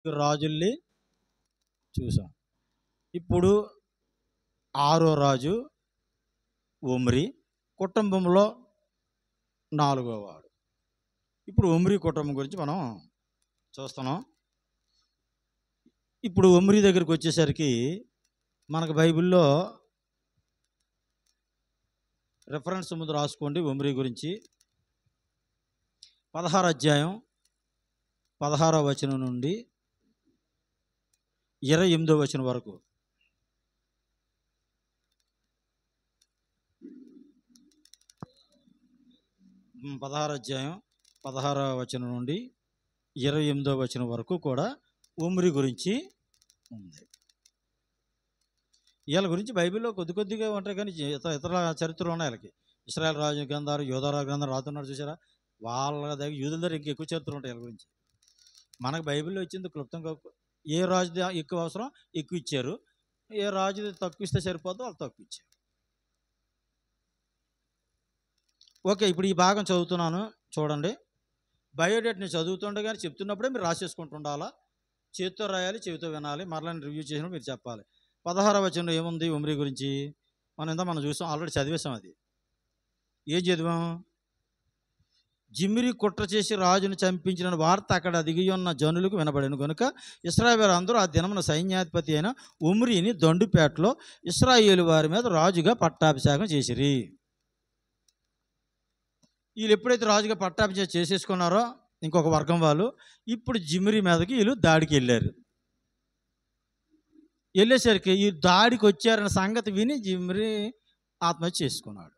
రాజుల్ని చూసాం. ఇప్పుడు ఆరో రాజు ఒమ్రి, కుటుంబంలో నాలుగో వాడు. ఇప్పుడు ఒమ్రి కుటుంబం గురించి మనం చూస్తున్నాం. ఇప్పుడు ఒమ్రి దగ్గరికి వచ్చేసరికి మనకు బైబిల్లో రెఫరెన్స్ ముందు రాసుకోండి. ఒమ్రి గురించి 16 అధ్యాయం 16వ వచనం నుండి 28వ వచనం వరకు. 16 అధ్యాయం 16వ వచనం నుండి 28వ వచనం వరకు కూడా ఒమ్రి గురించి ఉంది. వీళ్ళ గురించి బైబిల్లో కొద్దిగా ఉంటాయి, కానీ ఇతర చరిత్రలు ఉన్నాయి వీళ్ళకి. ఇశ్రాయేల్ రాజు గ్రంథాలు, యోధా గ్రంథాలు రాస్తున్నాడు చూసారా, వాళ్ళ దగ్గర యూదుల దగ్గర ఎక్కువ చరిత్రలు ఉంటాయి వీళ్ళ గురించి. మనకు బైబిల్లో ఇచ్చింది క్లుప్తంగా, ఏ రాజుది ఎక్కువ అవసరం ఎక్కువ ఇచ్చారు, ఏ రాజుది తక్కువ ఇస్తే సరిపోద్దో వాళ్ళు తక్కువ ఇచ్చారు. ఓకే, ఇప్పుడు ఈ భాగం చదువుతున్నాను చూడండి. బయోడేట్ నేను చదువుతుండే కానీ చెప్తున్నప్పుడే మీరు రాసేసుకుంటుండాలా. చేతితో రాయాలి, చెవితో వినాలి. మరలా రివ్యూ చేసినప్పుడు మీరు చెప్పాలి. 16వ వచనంలో ఏముంది ఒమ్రి గురించి? మనం చూసాం, ఆల్రెడీ చదివేశాం. అది ఏం చదివాం? జిమ్రి కుట్ర చేసి రాజును చంపించిన వార్త అక్కడ దిగి ఉన్న జనులకు వినబడను కనుక ఇశ్రాయేలు అందరూ ఆ దినమున సైన్యాధిపతి అయిన ఒమ్రిని దండుపేటలో ఇశ్రాయేలు వారి మీద రాజుగా పట్టాభిషేకం చేసిరి. వీళ్ళు ఎప్పుడైతే రాజుగా పట్టాభిషేకం చేసేసుకున్నారో ఇంకొక వర్గం వాళ్ళు, ఇప్పుడు జిమ్రి మీదకి వీళ్ళు దాడికి వెళ్ళారు. వెళ్ళేసరికి ఈ దాడికి వచ్చారన్న సంగతి విని జిమ్రి ఆత్మహత్య చేసుకున్నాడు.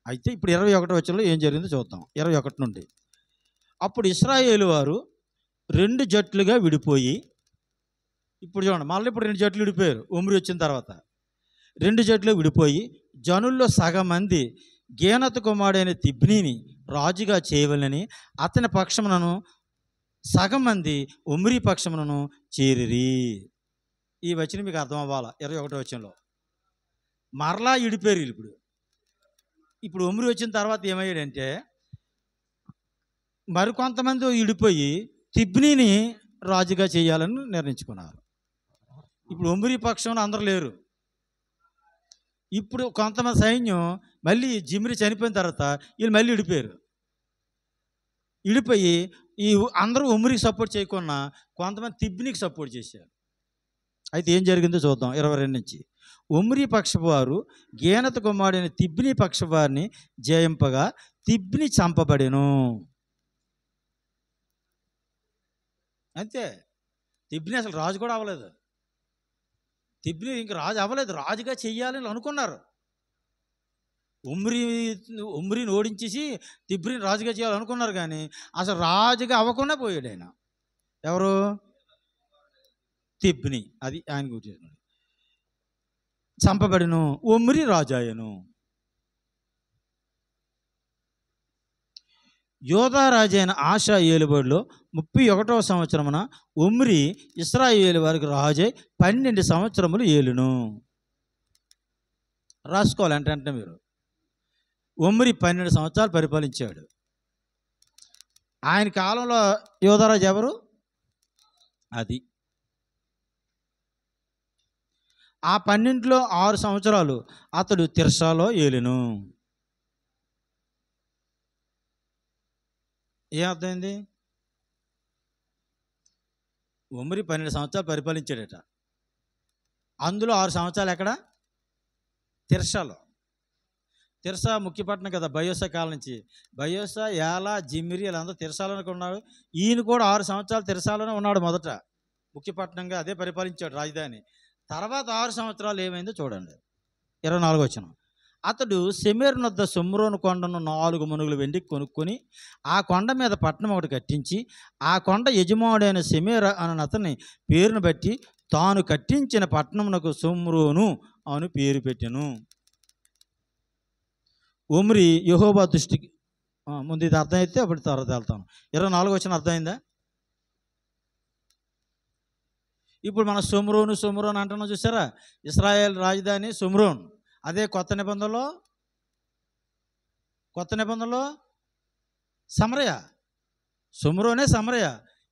అయితే ఇప్పుడు 21వ వచనంలో ఏం జరిగిందో చూద్దాం. 21 నుండి. అప్పుడు ఇశ్రాయేలు వారు 2 జట్లుగా విడిపోయి, ఇప్పుడు చూడండి, మళ్ళీ ఇప్పుడు 2 జట్లు విడిపోయారు. ఒమ్రి వచ్చిన తర్వాత 2 జట్లు విడిపోయి జనుల్లో సగం మంది గేనతు కుమారుడైన తిబ్నీని రాజుగా చేయవలని అతని పక్షమునను, సగం మంది ఒమ్రి పక్షమునను చేరిరి. ఈ వచనం మీకు అర్థం అవ్వాలా. 21వ వచనంలో మరలా విడిపోయారు వీళ్ళు. ఇప్పుడు ఒమ్రి వచ్చిన తర్వాత ఏమయ్యాడంటే, మరికొంతమంది విడిపోయి తిబ్నీని రాజుగా చేయాలని నిర్ణయించుకున్నారు. ఇప్పుడు ఒమ్రి పక్షంలో అందరూ లేరు. ఇప్పుడు కొంతమంది సైన్యం మళ్ళీ జిమ్రి చనిపోయిన తర్వాత వీళ్ళు మళ్ళీ విడిపోయారు. విడిపోయి ఈ అందరూ ఒమ్రికి సపోర్ట్ చేయకుండా కొంతమంది తిబ్నీకి సపోర్ట్ చేశారు. అయితే ఏం జరిగిందో చూద్దాం 22 నుంచి. ఒమ్రి పక్షపు వారు గేనతు కుమారుడైన తిబ్నీ పక్షపు వారిని జయింపగా తిబ్ని చంపబడెను. అంతే. తిబ్ని అసలు రాజు కూడా అవ్వలేదు. తిబ్ని ఇంక రాజు అవ్వలేదు, రాజుగా చెయ్యాలని అనుకున్నారు. ఒమ్రిని ఓడించేసి తిబ్రిని రాజుగా చేయాలనుకున్నారు, కానీ అసలు రాజుగా అవ్వకుండా పోయాడు ఆయన. ఎవరు? తిబ్ని. అది ఆయన గురించి. చంపబడిను, ఒమ్రి రాజాయను. యోధా రాజైన ఆషా ఏలుబడిలో 31వ సంవత్సరమున ఒమ్రి ఇశ్రాయేలు వారికి రాజై 12 సంవత్సరములు ఏలును. రాసుకోవాలి అంటే మీరు. ఒమ్రి 12 సంవత్సరాలు పరిపాలించాడు. ఆయన కాలంలో యోధారాజు ఎవరు? అది ఆ 12లో 6 సంవత్సరాలు అతడు తిర్సాలో ఏలును. ఏం అర్థమైంది? ఒమ్రి 12 సంవత్సరాలు పరిపాలించాడట. అందులో 6 సంవత్సరాలు ఎక్కడ? తిర్సాలో. తిర్సా ముఖ్యపట్నం కదా, బయోసా కాలం నుంచి. బయోసా, యాలా, జిమ్రి వీళ్ళందరూ తిర్సాలోనే ఉన్నాడు. ఈయన కూడా 6 సంవత్సరాలు తిర్సాలోనే ఉన్నాడు. మొదట ముఖ్యపట్నంగా అదే పరిపాలించాడు, రాజధాని. తర్వాత 6 సంవత్సరాలు ఏమైందో చూడండి. 24వ వచనం. అతడు సెమెరు నొద్ద సొమ్రోను కొండను 4 మనుగులు వెండి కొనుక్కొని ఆ కొండ మీద పట్టణం ఒకటి కట్టించి ఆ కొండ యజమానుడైన సెమెర అని అతని పేరును బట్టి తాను కట్టించిన పట్టణమునకు సొమ్రోను అని పేరు పెట్టెను. ఒమ్రి యెహోవా దృష్టికి ముందు ఇది అర్థమైతే అప్పుడు తర్వాత వెళ్తాను. 24వ వచనం అర్థమైందా? ఇప్పుడు మన సొమ్రోను అంటున్నాం చూసారా, ఇశ్రాయేల్ రాజధాని సొమ్రోన్. అదే కొత్త నిబంధనలో సమరయ. సొమ్రోనే సమరయ.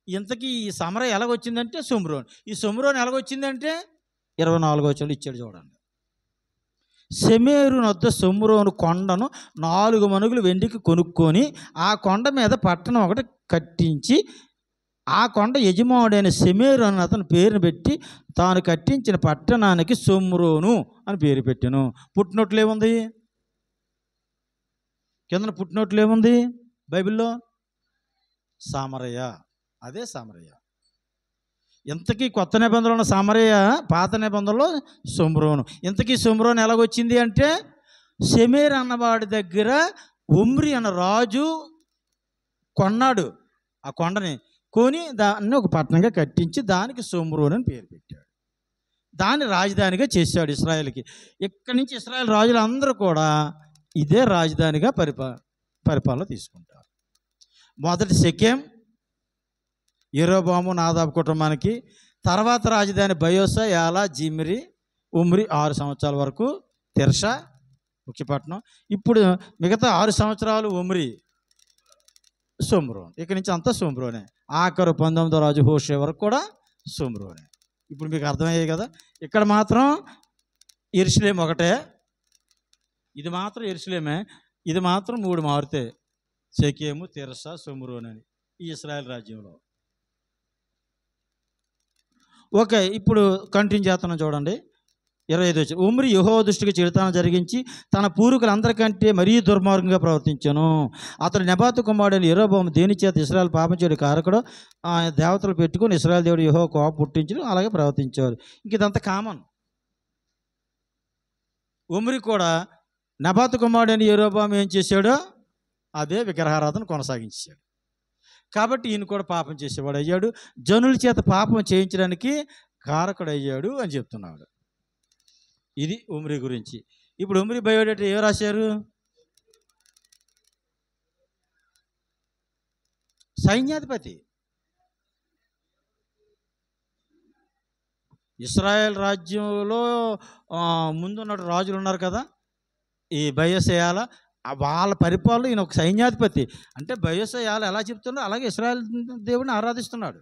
ఇంతకీ ఈ సమరయ ఎలాగొచ్చిందంటే షోమ్రోన్. ఈ షోమ్రోన్ ఎలాగొచ్చిందంటే 24వ వచనంలో ఇచ్చాడు చూడండి. షెమెరు నొద్ద షోమ్రోను కొండను 4 మణుగులు వెండికి కొనుక్కొని ఆ కొండ మీద పట్టణం ఒకటి కట్టించి ఆ కొండ యజమానుడైన షెమెరు అని అతని పేరును పెట్టి తాను కట్టించిన పట్టణానికి షోమ్రోను అని పేరు పెట్టాను. పుట్టినట్లు ఏముంది కింద? పుట్టినట్లు ఏముంది బైబిల్లో? సామరయ. అదే సామరయ. ఇంతకీ కొత్త నిబంధనలో ఉన్న సామరయ, పాత నిబంధనలో షోమ్రోను. ఇంతకీ షోమ్రోను ఎలాగొచ్చింది అంటే షెమెరు అన్నవాడి దగ్గర ఒమ్రి అన్న రాజు కొన్నాడు. ఆ కొండని కొని దాన్ని ఒక పట్టణంగా కట్టించి దానికి షోమ్రోను అని పేరు పెట్టాడు. దాన్ని రాజధానిగా చేశాడు ఇశ్రాయేల్కి. ఇక్కడి నుంచి ఇశ్రాయేల్ రాజులు అందరూ కూడా ఇదే రాజధానిగా పరిపాలన తీసుకుంటారు. మొదటి షెకెం, యెరోబాము, నాదాబు కుటుంబానికి. తర్వాత రాజధాని బయోసా, యాలా, జిమ్రి, ఉమ్రి 6 సంవత్సరాల వరకు తిర్సా ముఖ్యపట్నం. ఇప్పుడు మిగతా 6 సంవత్సరాలు ఉమ్రి, షోమ్రోన్. ఇక్కడి నుంచి అంతా షోమ్రోనే. ఆఖరు 19వ రాజు హోషే వరకు కూడా షోమ్రోనే. ఇప్పుడు మీకు అర్థమయ్యాయి కదా. ఇక్కడ మాత్రం యెరూషలేము ఒకటే. ఇది మాత్రం యెరూషలేమే. ఇది మాత్రం 3 మారుతాయి: షెకెము, తిర్సా, షోమ్రోన్ అని ఈ ఇశ్రాయేల్ రాజ్యంలో. ఓకే, ఇప్పుడు కంటిన్యూ చేస్తున్నాం చూడండి. 25 వచ్చి ఉమ్రి యెహోవా దృష్టికి చెడుతనం జరిగించి తన పూర్వీకులందరికంటే మరీ దుర్మార్గంగా ప్రవర్తించాను. అతడు నెబాతు కుమారుడైన యెరోబోము దేని చేత ఇశ్రాయేల్ పాపం చేయడు కారకుడు దేవతలు పెట్టుకుని ఇశ్రాయేల్ దేవుడు యెహోవా కోపం పుట్టించు అలాగే ప్రవర్తించేవారు. ఇంక ఇదంతా కామన్. ఉమ్రి కూడా నెబాతు కుమారుడైన యెరోబోము ఏం చేశాడో అదే విగ్రహారాధన కొనసాగించాడు. కాబట్టి ఈయన కూడా పాపం చేసేవాడు అయ్యాడు. జనుల చేత పాపం చేయించడానికి కారకుడు అయ్యాడు అని చెప్తున్నాడు. ఇది ఉమ్రి గురించి. ఇప్పుడు ఉమ్రి బయోడేటా ఏం రాశారు? సైన్యాధిపతి. ఇశ్రాయేల్ రాజ్యంలో ముందున్న రాజులు ఉన్నారు కదా, ఈ బయోసేయాల, వాళ్ళ పరిపాలన ఈయన ఒక సైన్యాధిపతి. అంటే బయోసేయాల ఎలా చెప్తున్నాడు అలాగే ఇశ్రాయేల్ దేవుడిని ఆరాధిస్తున్నాడు.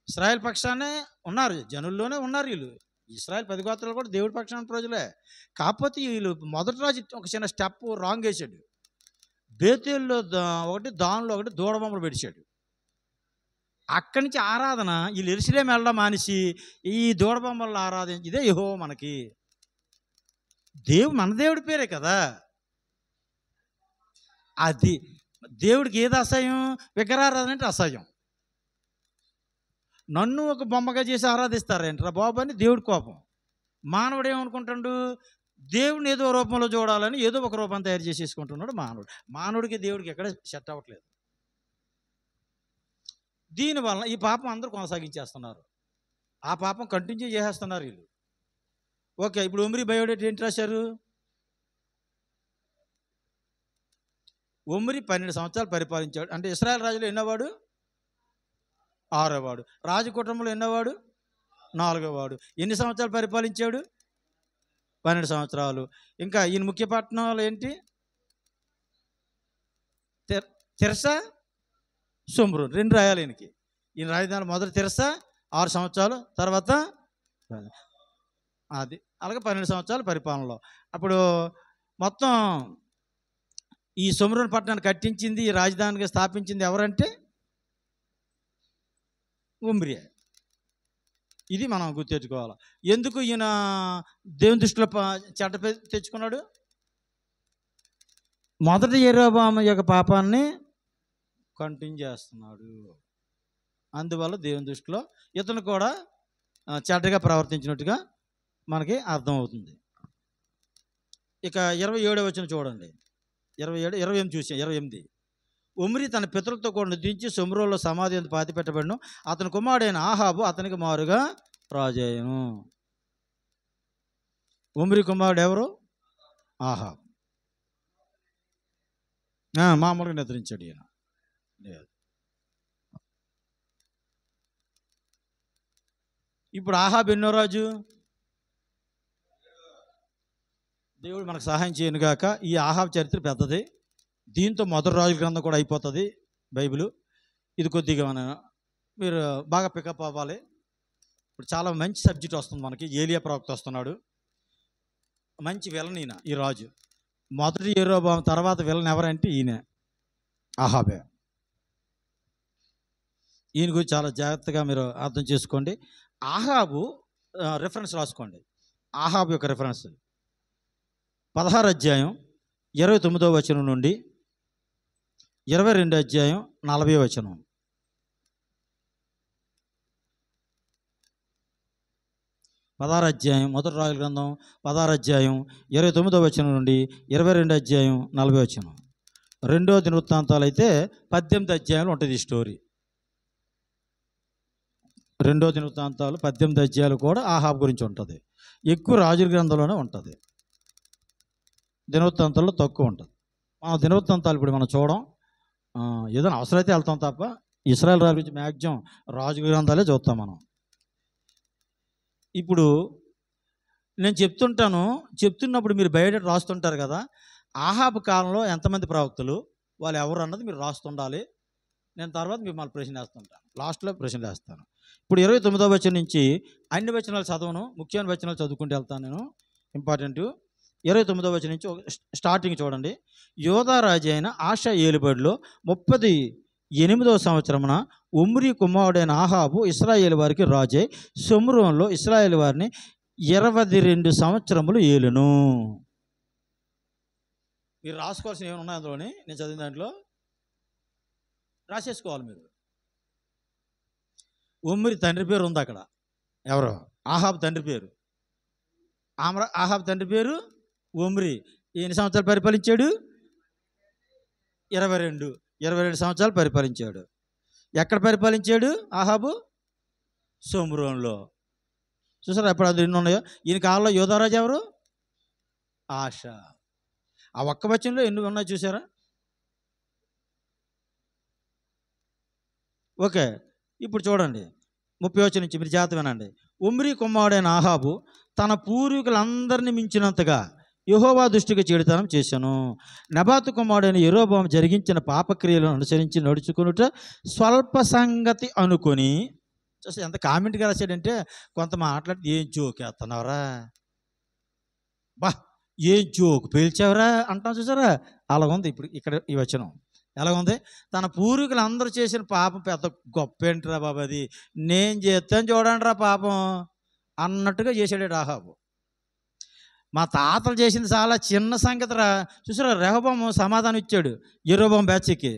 ఇశ్రాయేల్ పక్షానే ఉన్నారు, జనుల్లోనే ఉన్నారు వీళ్ళు. ఇశ్రాయేల్ 10 గోత్రాలు కూడా దేవుడి పక్షాన ప్రజలే. కాకపోతే వీళ్ళు మొదటి రాజు ఒక చిన్న స్టెప్ రాంగ్ వేసాడు. బేతేల్లో ఒకటి, దానిలో ఒకటి దూడబొమ్మలు పెట్టాడు. అక్కడి నుంచి ఆరాధన వీళ్ళు యెరూషలేము వెళ్ళడం మానేసి ఈ దూడబొమ్మలను ఆరాధించి ఇదే యెహోవా మనకి మన దేవుడి పేరే కదా. అది దేవుడికి ఏది అసహ్యం? విగ్రహారాధన అంటే అసహ్యం. నన్ను ఒక బొమ్మగా చేసి ఆరాధిస్తారేంట్రా బాబు అని దేవుడి కోపం. మానవుడు ఏమనుకుంటాడు? దేవుడిని ఏదో రూపంలో చూడాలని ఏదో ఒక రూపం తయారు చేసేసుకుంటున్నాడు మానవుడు. మానవుడికి దేవుడికి ఎక్కడ సెట్ అవ్వట్లేదు. దీనివల్ల ఈ పాపం అందరూ కొనసాగించేస్తున్నారు. ఆ పాపం కంటిన్యూ చేసేస్తున్నారు వీళ్ళు. ఓకే, ఇప్పుడు ఉమ్రి బయోడేటా ఏంటి రాశారు? ఉమ్రి 12 సంవత్సరాలు పరిపాలించాడు. అంటే ఇశ్రాయేల్ రాజులో ఎన్నోవాడు? 6వ వాడు. రాజు కుటుంబంలో ఎన్నోవాడు? 4వ వాడు. ఎన్ని సంవత్సరాలు పరిపాలించాడు? 12 సంవత్సరాలు. ఇంకా ఈయన ముఖ్య పట్టణాలు ఏంటి? Tirzah, Shomron. 2 రాయాలి ఈయనకి. ఈయన రాజధాని మొదటి తిర్సా 6 సంవత్సరాలు, తర్వాత అది అలాగే 12 సంవత్సరాల పరిపాలనలో. అప్పుడు మొత్తం ఈ షోమ్రోన్ పట్టణాన్ని కట్టించింది, ఈ రాజధానిగా స్థాపించింది ఎవరంటే ఉమ్రియే. ఇది మనం గుర్తెచ్చుకోవాలి. ఎందుకు ఈయన దేవుని దృష్టిలో చెడ్డ తెచ్చుకున్నాడు? మొదటి యెరోబాము యొక్క పాపాన్ని కంటిన్యూ చేస్తున్నాడు. అందువల్ల దేవుని దృష్టిలో ఇతను కూడా చెడ్డగా ప్రవర్తించినట్టుగా మనకి అర్థమవుతుంది. ఇక 27వ వచనం చూడండి. 28 చూసాం. 28 ఉమ్రి తన పితరులతో కూడా నిద్రించి షోమ్రోన్లో సమాధి అందు పాతి పెట్టబడిను. అతని కుమారుడైన ఆహాబు అతనికి మారుగా రాజయ్యను. ఉమ్రి కుమారుడు ఎవరు? ఆహాబు. మామూలుగా నిద్రించాడు ఈయన. ఇప్పుడు ఆహాబు ఎన్నో రాజు? దేవుడు మనకు సహాయం చేయను గాక. ఈ ఆహాబు చరిత్ర పెద్దది. దీంతో మొదటి రాజుల గ్రంథం కూడా అయిపోతుంది బైబిల్. ఇది కొద్దిగా మీరు బాగా పికప్ అవ్వాలి. ఇప్పుడు చాలా మంచి సబ్జెక్ట్ వస్తుంది మనకి. ఏలియా ప్రవక్త వస్తున్నాడు. మంచి విలన్ ఈయన, ఈ రాజు. మొదటి యెరోబాము తర్వాత విలన్ ఎవరంటే ఈయనే, ఆహాబే. ఈయన గురించి చాలా జాగ్రత్తగా మీరు అర్థం చేసుకోండి. ఆహాబు రిఫరెన్స్ రాసుకోండి. ఆహాబు యొక్క రిఫరెన్స్ 16 అధ్యాయం 29వ వచనం నుండి 22 అధ్యాయం 40వ వచనం. 16 అధ్యాయం మొదటి రాజుల గ్రంథం 16 అధ్యాయం 29వ వచనం నుండి 22 అధ్యాయం 40వ వచనం. రెండో దినవృత్తాంతాలు అయితే 18 అధ్యాయాలు ఉంటుంది ఈ స్టోరీ. రెండో దినవృత్తాంతాలు 18 అధ్యాయాలు కూడా ఆహాబు గురించి ఉంటుంది. ఎక్కువ రాజుల గ్రంథంలోనే ఉంటుంది, దినవృత్తాంతాల్లో తక్కువ ఉంటుంది. మన దినవృత్తాంతాలు ఇప్పుడు మనం చూడం, ఏదైనా అవసరమైతే వెళ్తాం తప్ప ఇశ్రాయేల్ రాజు గురించి మ్యాక్సిమం రాజుల గ్రంథాలే చూస్తాం మనం. ఇప్పుడు నేను చెప్తున్నప్పుడు మీరు బయట రాస్తుంటారు కదా, ఆహాబు కాలంలో ఎంతమంది ప్రవక్తలు, వాళ్ళు ఎవరు అన్నది మీరు రాస్తుండాలి. నేను తర్వాత మిమ్మల్ని ప్రశ్న వేస్తుంటాను, లాస్ట్లో ప్రశ్నలు వేస్తాను. ఇప్పుడు 29వ వచనం నుంచి అన్ని వచనాలు చదవను, ముఖ్యమైన వచనాలు చదువుకుంటూ వెళ్తాను నేను. ఇంపార్టెంట్. 29వ వచనం నుంచి స్టార్టింగ్ చూడండి. యోధా రాజు అయిన ఆషా ఏలుబడిలో 38వ సంవత్సరమున ఒమ్రీ కుమారుడైన ఆహాబు ఇశ్రాయేలు వారికి రాజై షోమ్రోనులో ఇశ్రాయేలు వారిని 22 సంవత్సరములు ఏలును. మీరు రాసుకోవాల్సిన ఏమైనా ఉన్నాయి అందులోని, నేను చదివిన దాంట్లో రాసేసుకోవాలి మీరు. ఒమ్రీ తండ్రి పేరు ఉంది అక్కడ. ఎవరు? ఆహాబు తండ్రి పేరు. ఆహాబు తండ్రి పేరు ఒమ్రీ. ఎన్ని సంవత్సరాలు పరిపాలించాడు? 22 సంవత్సరాలు పరిపాలించాడు. ఎక్కడ పరిపాలించాడు ఆహాబు? షోమ్రోనులో. చూసారా ఎప్పుడు అది ఎన్ని ఉన్నాయో. ఈయన కాలంలో యోధారాజు ఎవరు? ఆషా. ఆ ఒక్క వచనంలో ఎన్ని ఉన్నాయో చూసారా? ఓకే, ఇప్పుడు చూడండి 30వ వచనం నుంచి మీరు జాగ్రత్త వినండి. ఒమ్రీ కుమారుడైన ఆహాబు తన పూర్వీకులందరినీ మించినంతగా యెహోవా దృష్టికి చెడుతనం చేశాను. నెబాతు కుమారుడైన యెరోబాము జరిగించిన పాపక్రియలను అనుసరించి నడుచుకునుట స్వల్ప సంగతి అనుకొని, చూస్తే ఎంత కామెంట్గా రాశాడంటే, కొంత మాట్లాడి ఏం జోక్ వేస్తున్నావురా, బా ఏం జోక్ పేల్చావురా అంటాం చూసారా, అలాగుంది. ఇప్పుడు ఇక్కడ ఈ వచనం ఎలాగుంది? తన పూర్వీకులు అందరూ చేసిన పాపం పెద్ద గొప్ప ఏంటిరా బాబు, అది నేను చేస్తాను చూడండి రా పాపం అన్నట్టుగా చేశాడు ఆహాబు. మా తాతలు చేసింది చాలా చిన్న సంగతి రా. చూసారా, రెహబాము సమాధానం ఇచ్చాడు యెరోబాము బ్యాచ్కి.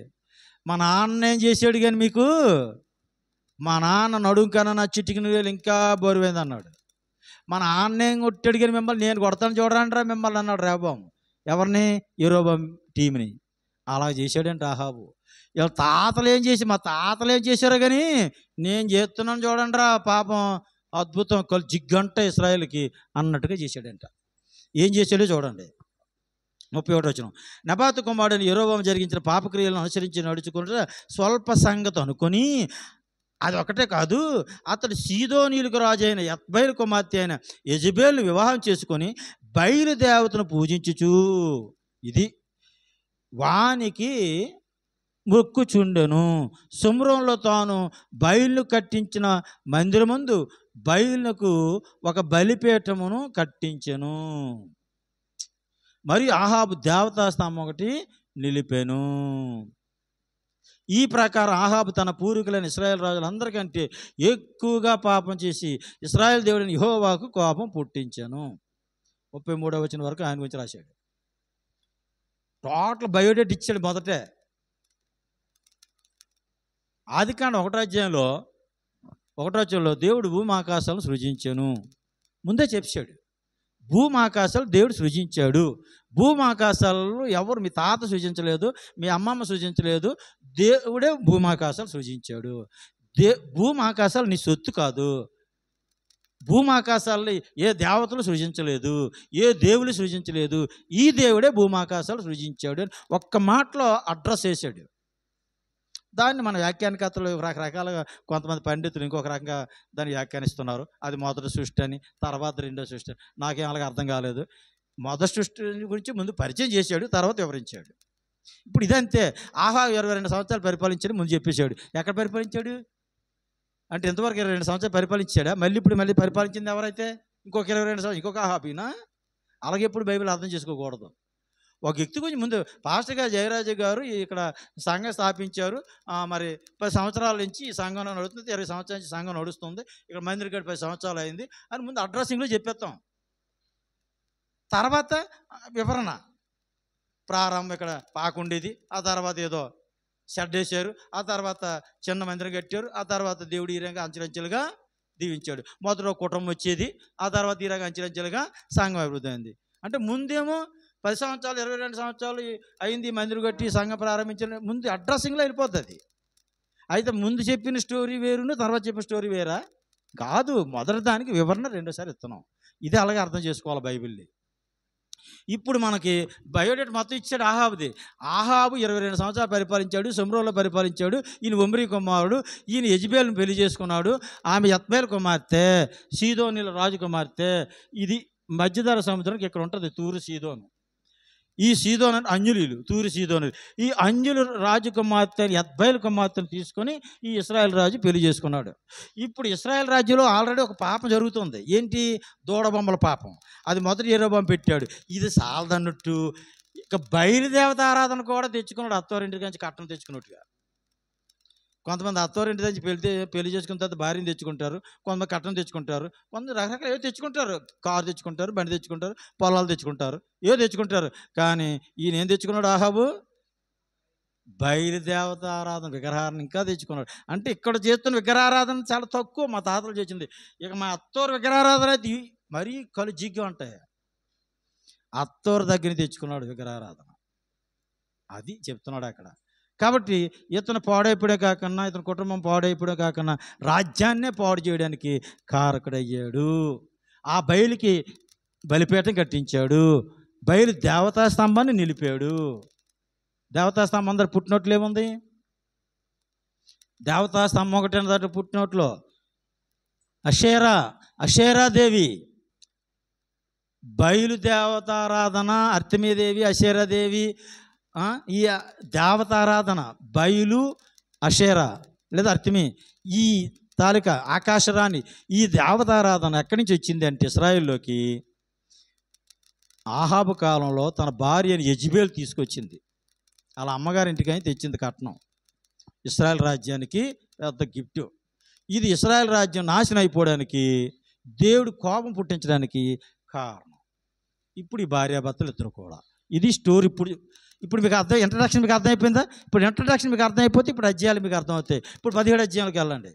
మా నాన్న ఏం చేశాడు కానీ మీకు, మా నాన్న నడుం కన్నా నా చిటికిన వేలు ఇంకా బరువైంది అన్నాడు. మా నాన్న ఏం కొట్టాడు కానీ మిమ్మల్ని నేను కొడతాను చూడండి రా మిమ్మల్ని అన్నాడు రెహబాము. ఎవరిని? యెరోబాము టీంని. అలా చేశాడంటే ఆహాబు. ఇలా తాతలు ఏం చేసి, మా తాతలు ఏం చేశారో కానీ నేను చేస్తున్నాను చూడండి రా పాపం, అద్భుతం, జిగ్గంట ఇశ్రాయేలుకి అన్నట్టుగా చేశాడంట. ఏం చేశాడో చూడండి 31వ వచనం. నెబాతు కుమారుడైన యెరోబాము జరిగించిన పాపక్రియలను అనుసరించి నడుచుకుంటే స్వల్ప సంగతి అనుకొని, అది ఒకటే కాదు, అతడు సీదోనీయులకు రాజు అయిన యత్బయలు కుమార్తె అయిన యెజబేలు వివాహం చేసుకొని బయలుదేవతను పూజించుచు, ఇది వానికి మొక్కుచుండెను. షోమ్రోనులో తాను బయలును కట్టించిన మందిరమందు బయలునకు ఒక బలిపీఠమును కట్టించెను. మరియు ఆహాబు దేవతా స్తంభం ఒకటి నిలిపెను. ఈ ప్రకారం ఆహాబు తన పూర్వీకులైన ఇశ్రాయేల్ రాజులందరికంటే ఎక్కువగా పాపం చేసి ఇశ్రాయేల్ దేవుడిని యెహోవాకు కోపం పుట్టించాను. 33వ వచనం వరకు ఆయన గురించి రాశాడు. టోటల్ బయోడేట్ ఇచ్చాడు మొదటే. ఆదికాండం 1వ అధ్యాయంలో 1వ వచనంలో దేవుడు భూమాకాశాలను సృజించాను ముందే చెప్పాడు. భూమాకాశాలు దేవుడు సృజించాడు. భూమాకాశాలను ఎవరు, మీ తాత సృజించలేదు, మీ అమ్మమ్మ సృజించలేదు, దేవుడే భూమాకాశాలు సృజించాడు. భూమాకాశాలు నీ సొత్తు కాదు. భూమాకాశాలని ఏ దేవతలు సృజించలేదు, ఏ దేవులు సృజించలేదు, ఈ దేవుడే భూమాకాశాలు సృజించాడు అని ఒక్క మాటలో అడ్రస్ వేసాడు. దాన్ని మన వ్యాఖ్యానకర్తలు రకరకాలుగా, కొంతమంది పండితులు ఇంకొక రకంగా దాన్ని వ్యాఖ్యానిస్తున్నారు. అది మొదటి సృష్టి అని, తర్వాత రెండో సృష్టి. నాకేం అలాగే అర్థం కాలేదు. మొదటి సృష్టి గురించి ముందు పరిచయం చేశాడు, తర్వాత వివరించాడు. ఇప్పుడు ఇదంతే. ఆహాబు 22 సంవత్సరాలు పరిపాలించాడు ముందు చెప్పేశాడు. ఎక్కడ పరిపాలించాడు అంటే ఇంతవరకు 22 సంవత్సరాలు పరిపాలించాడా? మళ్ళీ పరిపాలించింది ఎవరైతే? ఇంకొక 22 సంవత్సరాలు ఇంకొక ఆహాబీనా? అలాగే ఎప్పుడు బైబిల్ అర్థం చేసుకోకూడదు. ఒక వ్యక్తి గురించి ముందు పాస్టర్ గారు జయరాజు గారు ఇక్కడ సంఘం స్థాపించారు. మరి 10 సంవత్సరాల నుంచి ఈ సంఘం నడుస్తుంది, 20 సంవత్సరాల నుంచి సంఘం నడుస్తుంది, ఇక్కడ మందిర్ గడి 10 సంవత్సరాలు అయింది అని ముందు అడ్రస్సింగ్లో చెప్పేస్తాం. తర్వాత వివరణ, ప్రారంభం ఇక్కడ పాకుండేది, ఆ తర్వాత ఏదో షెడ్ వేశారు, ఆ తర్వాత చిన్న మందిరం కట్టారు, ఆ తర్వాత దేవుడు ఈ రంగా అంచెలంచెలుగా దీవించాడు. మొదట కుటుంబం వచ్చేది, ఆ తర్వాత ఈ రంగా అంచెలంచెలుగా సంఘం అభివృద్ధి అయింది. అంటే ముందేమో 10 సంవత్సరాలు 22 సంవత్సరాలు అయింది మందిరం కట్టి సంఘం ప్రారంభించిన ముందు అడ్రస్సింగ్లో వెళ్ళిపోతుంది. అయితే ముందు చెప్పిన స్టోరీ వేరును తర్వాత చెప్పిన స్టోరీ వేరా? కాదు. మొదటి దానికి వివరణ రెండోసారి ఇస్తున్నాం. ఇది అలాగే అర్థం చేసుకోవాలి బైబిల్ని. ఇప్పుడు మనకి బయోడేట్ మొత్తం ఇచ్చాడు ఆహాబుది. ఆహాబు 22 సంవత్సరాలు పరిపాలించాడు, షోమ్రోన్లో పరిపాలించాడు. ఈయన ఒమ్రీ కుమారుడు. ఈయన యెజబేలును పెళ్లి చేసుకున్నాడు. ఆమె యత్బేలు కుమార్తె, సీదోనీల రాజు కుమార్తె. ఇది మధ్యధర సముద్రానికి ఇక్కడ ఉంటుంది తూరు సీదోను. ఈ సీదోను అంజులీలు, తూరు సీదోను. ఈ అంజులు రాజు కుమార్తె యత్బేలు కుమార్తెను తీసుకొని ఈ ఇశ్రాయేల్ రాజు పెళ్లి చేసుకున్నాడు. ఇప్పుడు ఇశ్రాయేల్ రాజ్యంలో ఆల్రెడీ ఒక పాపం జరుగుతుంది. ఏంటి? దూడబొమ్మల పాపం. అది మొదటి యెరోబోము పెట్టాడు. ఇది సాలదన్నట్టు ఇక బయలుదేవత ఆరాధన కూడా తెచ్చుకున్నాడు. అత్తవారింటి నుంచి కట్నం తెచ్చుకున్నట్టుగా. కొంతమంది అత్తవారింటి నుంచి పెళ్లి చేసుకున్న తర్వాత భార్యను తెచ్చుకుంటారు, కొంతమంది కట్నం తెచ్చుకుంటారు, కొంతమంది రకరకాల ఏదో తెచ్చుకుంటారు. కారు తెచ్చుకుంటారు, బండి తెచ్చుకుంటారు, పొలాలు తెచ్చుకుంటారు, ఏదో తెచ్చుకుంటారు. కానీ ఈయన ఏం తెచ్చుకున్నాడు? ఆహాబు బయలుదేవత ఆరాధన, విగ్రహారాధన ఇంకా తెచ్చుకున్నాడు. అంటే ఇక్కడ చేస్తున్న విగ్రహారాధన చాలా తక్కువ. మా తాతలు చేసింది. ఇక మా అత్తోరు విగ్రహారాధన అయితే మరీ కలు జిగ్గా ఉంటాయి. అత్తోరు దగ్గర తెచ్చుకున్నాడు విగ్రహారాధన. అది చెప్తున్నాడు అక్కడ. కాబట్టి ఇతను పాడైపోయే కాకుండా, ఇతని కుటుంబం పాడైపోయే కాకుండా రాజ్యాన్నే పాడు చేయడానికి కారకుడయ్యాడు. ఆ బయలుకి బలిపీఠం కట్టించాడు. బయలు దేవతా స్తంభాన్ని నిలిపాడు. దేవతా స్తంభం అందరు పుట్టినట్లు ఏముంది? దేవతా స్తంభం ఒకటే దాంట్లో పుట్టినట్లు అషేరాదేవి, బయలు దేవతారాధన, అర్తమీదేవి, అషేరాదేవి. ఈ దేవతారాధన బయలు, అషేరా లేదా అర్తమి, ఈ తాలిక ఆకాశరాణి, ఈ దేవతారాధన ఎక్కడి నుంచి వచ్చింది అంటే ఇశ్రాయేల్లోకి ఆహాబు కాలంలో తన భార్యని యెజబేలు తీసుకొచ్చింది. అలా అమ్మగారింటికని తెచ్చింది కట్నం. ఇశ్రాయేల్ రాజ్యానికి పెద్ద గిఫ్ట్. ఇది ఇశ్రాయేల్ రాజ్యం నాశనం అయిపోవడానికి, దేవుడు కోపం పుట్టించడానికి కారణం. ఇప్పుడు ఈ భార్యాభర్తలు ఇద్దరు కూడా. ఇది స్టోరీ. ఇప్పుడు మీకు ఇంట్రడక్షన్ మీకు అర్థమైపోయిందా? ఇప్పుడు ఇంట్రడక్షన్ మీకు అర్థమైపోతే ఇప్పుడు అధ్యాయాలు మీకు అర్థమవుతాయి. ఇప్పుడు 17 అధ్యాయాలకు వెళ్ళండి.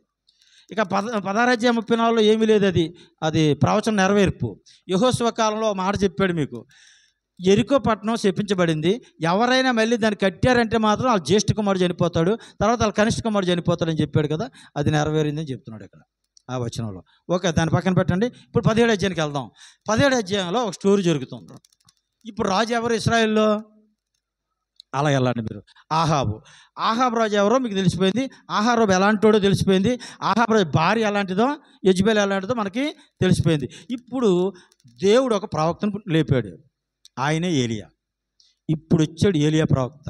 ఇక 16 అధ్యాయం 34లో ఏమీ లేదు. అది ప్రవచన నెరవేర్పు. యెహోషువ కాలంలో మాట చెప్పాడు మీకు. యెరికో పట్టణం శపించబడింది. ఎవరైనా మళ్ళీ దాన్ని కట్టారంటే మాత్రం వాళ్ళ జ్యేష్ఠ కుమారుడు చనిపోతాడు, తర్వాత వాళ్ళ కనిష్ఠ కుమారుడు చనిపోతాడని చెప్పాడు కదా. అది నెరవేరిందని చెప్తున్నాడు ఇక్కడ ఆ వచనంలో. ఓకే, దాన్ని పక్కన పెట్టండి. ఇప్పుడు 17 అధ్యాయానికి వెళ్దాం. 17 అధ్యాయంలో ఒక స్టోరీ జరుగుతుంది. ఇప్పుడు రాజు ఎవరు ఇశ్రాయేల్లో? అలా వెళ్ళండి మీరు. ఆహాబు రాజు ఎవరో మీకు తెలిసిపోయింది. ఆహాబు ఎలాంటివాడో తెలిసిపోయింది. ఆహాబు రాజు భార్య ఎలాంటిదో, యెజబేలు ఎలాంటిదో మనకి తెలిసిపోయింది. ఇప్పుడు దేవుడు ఒక ప్రవక్తను లేపాడు. ఆయనే ఏలియా. ఇప్పుడు వచ్చాడు ఏలియా ప్రవక్త.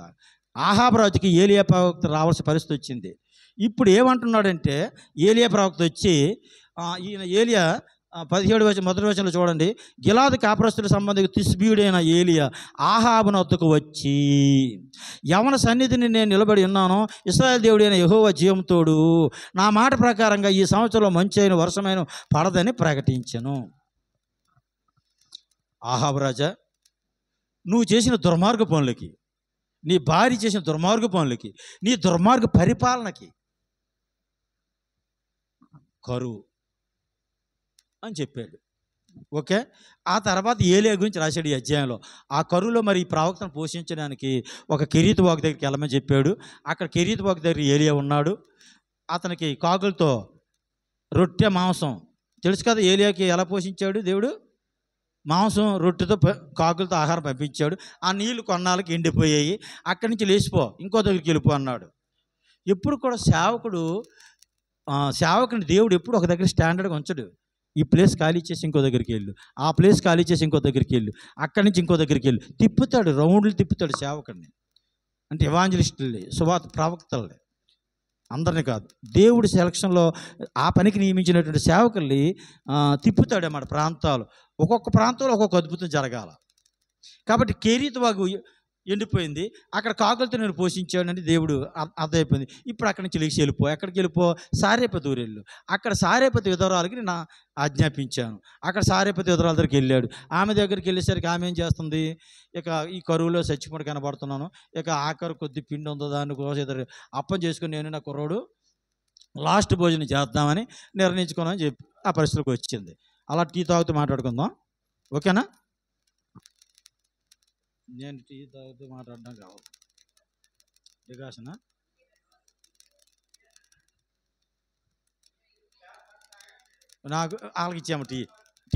ఆహాబు రాజుకి ఏలియా ప్రవక్త రావాల్సిన పరిస్థితి వచ్చింది. ఇప్పుడు ఏమంటున్నాడంటే ఏలియా ప్రవక్త వచ్చి ఈయన ఏలియా 17 మొదటి వచనంలో చూడండి. గిలాదు కాపురస్తుల సంబంధించి తిష్బీయుడైన ఏలియా ఆహాబు వద్దకు వచ్చి, యవన సన్నిధిని నేను నిలబడి ఉన్నాను, ఇశ్రాయేలు దేవుడైన యెహోవా జీవంతోడు, నా మాట ప్రకారంగా ఈ సంవత్సరంలో మంచి అయిన వర్షమైన పడదని ప్రకటించెను. ఆహాబు రాజా, నువ్వు చేసిన దుర్మార్గ పనులకి, నీ భార్య చేసిన దుర్మార్గ పనులకి, నీ దుర్మార్గ పరిపాలనకి కరువు అని చెప్పాడు. ఓకే, ఆ తర్వాత ఏలియా గురించి రాశాడు ఈ అధ్యాయంలో. ఆ కరువులో మరి ఈ ప్రవక్తను పోషించడానికి ఒక కెరీతు వాగు దగ్గరికి వెళ్ళమని చెప్పాడు. అక్కడ కెరీతు వాగు దగ్గర ఏలియా ఉన్నాడు. అతనికి కాకులతో రొట్టె మాంసం తెలుసు కదా. ఏలియాకి ఎలా పోషించాడు దేవుడు? మాంసం రొట్టెతో కాకులతో ఆహారం పంపించాడు. ఆ నీళ్లు కొన్నాళ్ళకి ఎండిపోయాయి. అక్కడి నుంచి లేచిపో, ఇంకో దగ్గరికి వెళ్ళిపో అన్నాడు. ఎప్పుడు కూడా సేవకుని దేవుడు ఎప్పుడు ఒక దగ్గర స్టాండర్డ్గా ఉంచడు. ఈ ప్లేస్ ఖాళీ చేసి ఇంకో దగ్గరికి వెళ్ళు, ఆ ప్లేస్ ఖాళీ చేసి ఇంకో దగ్గరికి వెళ్ళు, అక్కడి నుంచి ఇంకో దగ్గరికి వెళ్ళు, తిప్పుతాడు, రౌండ్లు తిప్పుతాడు సేవకుడిని. అంటే ఎవాంజలిస్టుల్ని, సువార్త ప్రవక్తల్ని, అందరిని కాదు, దేవుడి సెలక్షన్లో ఆ పనికి నియమించినటువంటి సేవకుల్ని తిప్పుతాడన్నమాట ప్రాంతాలు. ఒక్కొక్క ప్రాంతంలో ఒక్కొక్క అద్భుతం జరగాల. కాబట్టి కేరీతు వాగు ఎండిపోయింది, అక్కడ కాకులతో నేను పోషించాడని దేవుడు అర్థమైపోయింది. ఇప్పుడు అక్కడి నుంచి లేచి వెళ్ళిపో. ఎక్కడికి వెళ్ళిపో? సారేపతి ఊరెళ్ళు. అక్కడ సారేపతి విధవరాలకి నేను ఆజ్ఞాపించాను. అక్కడ సారేపతి విధవరాల దగ్గరికి వెళ్ళాడు. ఆమె దగ్గరికి వెళ్ళేసరికి ఆమె ఏం చేస్తుంది? ఇక ఈ కరువులో చచ్చిపోయి కనబడుతున్నాను, ఇక ఆఖరు కొద్ది పిండి ఉందో దాన్ని కోసం ఇద్దరు అప్పం చేసుకుని నేను నా కుర్రోడు లాస్ట్ భోజనం చేద్దామని నిర్ణయించుకున్నామని చెప్పి ఆ పరిస్థితికి వచ్చింది. అలా టీ తాగుతూ మాట్లాడుకుందాం, ఓకేనా? నేను టీ తాగుతూ మాట్లాడడం కావాలి. వికాసనా నాకు వాళ్ళకి ఇచ్చాము టీ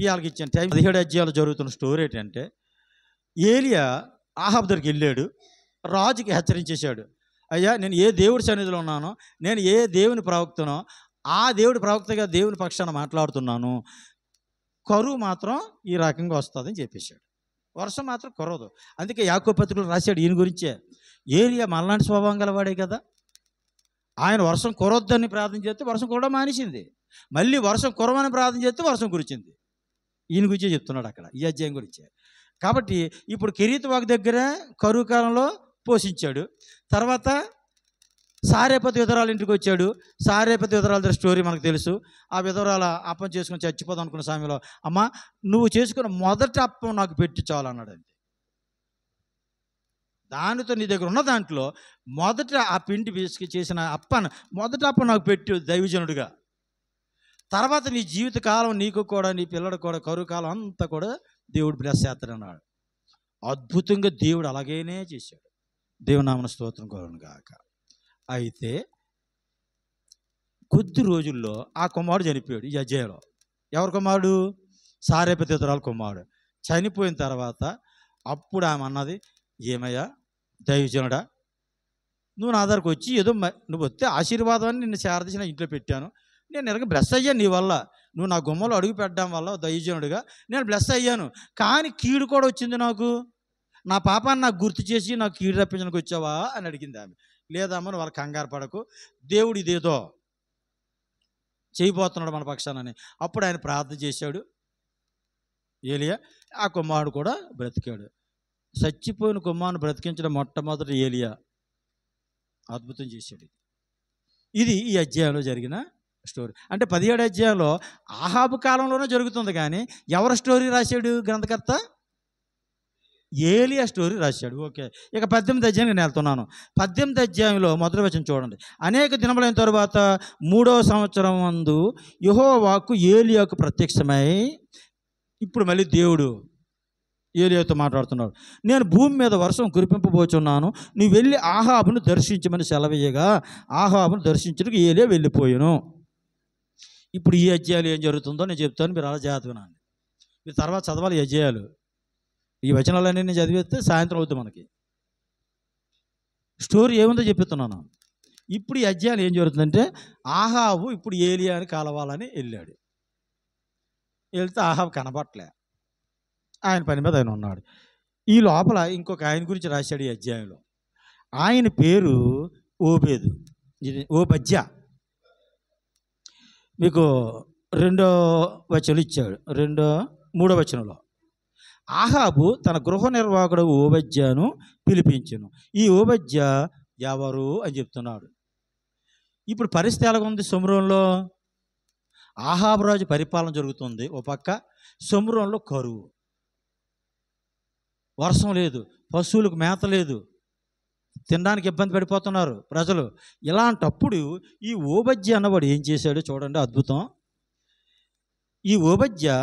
వాళ్ళకి ఇచ్చాను. టైం 17 అధ్యాయాలు జరుగుతున్న స్టోరీ ఏంటంటే, ఏలియా ఆహాబు దగ్గరికి వెళ్ళాడు, రాజుకి హెచ్చరించేశాడు, అయ్యా నేను ఏ దేవుడి సన్నిధిలో ఉన్నానో, నేను ఏ దేవుని ప్రవక్తనో ఆ దేవుడి ప్రవక్తగా దేవుని పక్షాన మాట్లాడుతున్నాను, కరువు మాత్రం ఈ రకంగా వస్తుందని చెప్పేశాడు. వర్షం మాత్రం కురవదు. అందుకే యాకోబు పత్రికలో రాశాడు ఈయన గురించే. ఏలియా మనలాంటి స్వభావం గలవాడే కదా, ఆయన వర్షం కురవద్దని ప్రార్థన చేస్తే వర్షం కూడా మానేసింది, మళ్ళీ వర్షం కురవని ప్రార్థన చేస్తే వర్షం కురిచింది. ఈయన గురించే చెప్తున్నాడు అక్కడ ఈ అధ్యాయం గురించే. కాబట్టి ఇప్పుడు కెరీతు వాగు దగ్గర కరువు కాలంలో పోషించాడు. తర్వాత సారేపతి విధవరాల ఇంటికి వచ్చాడు. సారేపతి విధవరాల దగ్గర స్టోరీ మనకు తెలుసు. ఆ విధవరాల అప్పం చేసుకుని చచ్చిపోదాం అనుకున్న సమయంలో, అమ్మ నువ్వు చేసుకున్న మొదటి అప్పం నాకు పెట్టి చాలన్నాడండి. దానితో నీ దగ్గర ఉన్న దాంట్లో మొదట ఆ పిండి వేసుకు చేసిన అప్పను మొదటి అప్పం నాకు పెట్టు దైవజనుడిగా, తర్వాత నీ జీవిత కాలం నీకు కూడా నీ పిల్లడు కూడా కరువు కాలం అంతా కూడా దేవుడు బ్లెస్ చేస్తాడన్నాడు. అద్భుతంగా దేవుడు అలాగేనే చేశాడు. దేవుని నామమున స్తోత్రం కలుగును గాక. అయితే కొద్ది రోజుల్లో ఆ కుమారుడు చనిపోయాడు. ఈ అధ్యాయంలో ఎవరి కుమారుడు? సారేపతి విధవరాల కుమారుడు. చనిపోయిన తర్వాత అప్పుడు ఆమె అన్నది, ఏమయ్యా దైవజనుడా, నువ్వు నా దగ్గరకు వచ్చి ఏదో నువ్వు వస్తే ఆశీర్వాదాన్ని నిన్ను శారదీసిన ఇంట్లో పెట్టాను, నేను నిజంగా బ్లెస్ అయ్యాను నీ వల్ల, నువ్వు నా గుమ్మలో అడుగు పెట్టడం వల్ల దైవజనుడిగా నేను బ్లెస్ అయ్యాను, కానీ కీడు కూడా వచ్చింది నాకు, నా పాపాన్ని నాకు గుర్తు చేసి నాకు కీడు రప్పించడానికి వచ్చావా అని అడిగింది ఆమె. లేదమ్మా నువ్వు వాళ్ళ కంగారు పడకు, దేవుడు ఇదేదో చేయబోతున్నాడు మన పక్షానని. అప్పుడు ఆయన ప్రార్థన చేశాడు ఏలియా. ఆ కుమారుడు కూడా బ్రతికాడు. చచ్చిపోయిన కుమారుని బ్రతికించడం మొట్టమొదటి ఏలియా అద్భుతం చేశాడు. ఇది ఈ అధ్యాయంలో జరిగిన స్టోరీ. అంటే 17 అధ్యాయంలో ఆహాబు కాలంలోనే జరుగుతుంది, కానీ ఎవరి స్టోరీ రాశాడు గ్రంథకర్త? ఏలియా స్టోరీ రాశాడు. ఓకే, ఇక 18 అధ్యాయానికి నేను వెళ్తున్నాను. 18 అధ్యాయంలో మొదటి వచనం చూడండి. అనేక దినములైన తరువాత 3వ సంవత్సరం నందు యెహోవాకు ఏలియాకు ప్రత్యక్షమై, ఇప్పుడు మళ్ళీ దేవుడు ఏలియాతో మాట్లాడుతున్నాడు, నేను భూమి మీద వర్షం కురిపింపబోచున్నాను, నువ్వు వెళ్ళి ఆహాబును దర్శించమని సెలవేయగా ఆహాబును దర్శించడానికి ఏలియా వెళ్ళిపోయాను. ఇప్పుడు ఈ అధ్యాయాలు ఏం జరుగుతుందో నేను చెప్తాను, మీరు అలా జాగ్రత్తగా మీరు తర్వాత చదవాలి ఈ అధ్యాయాలు. ఈ వచనాలన్నీ నేను చదివేస్తే సాయంత్రం అవుతుంది మనకి. స్టోరీ ఏముందో చెప్తున్నాను. ఇప్పుడు ఈ అధ్యాయాలు ఏం జరుగుతుందంటే, ఆహాబు ఇప్పుడు ఏలియాని కలవాలని వెళ్ళాడు. వెళ్తే ఆహాబు కనబట్టలే, ఆయన పని మీద ఆయన ఉన్నాడు. ఈ లోపల ఇంకొక ఆయన గురించి రాశాడు ఈ అధ్యాయంలో. ఆయన పేరు ఓబేదు, ఇది ఓబద్యా. మీకు 2వ వచనం ఇచ్చాడు, 3వ వచనంలో ఆహాబు తన గృహ నిర్వాహకుడు ఓబద్యాను పిలిపించెను. ఈ ఓబద్యా ఎవరు అని చెప్తున్నాడు. ఇప్పుడు పరిస్థితి ఎలాగ ఉంది షోమ్రోనులో? ఆహాబు రాజు పరిపాలన జరుగుతుంది, ఓ పక్క షోమ్రోనులో కరువు, వర్షం లేదు, పశువులకు మేత లేదు, తినడానికి ఇబ్బంది పడిపోతున్నారు ప్రజలు. ఇలాంటప్పుడు ఈ ఓబద్యా అన్నవాడు ఏం చేశాడో చూడండి, అద్భుతం. ఈ ఓబద్యా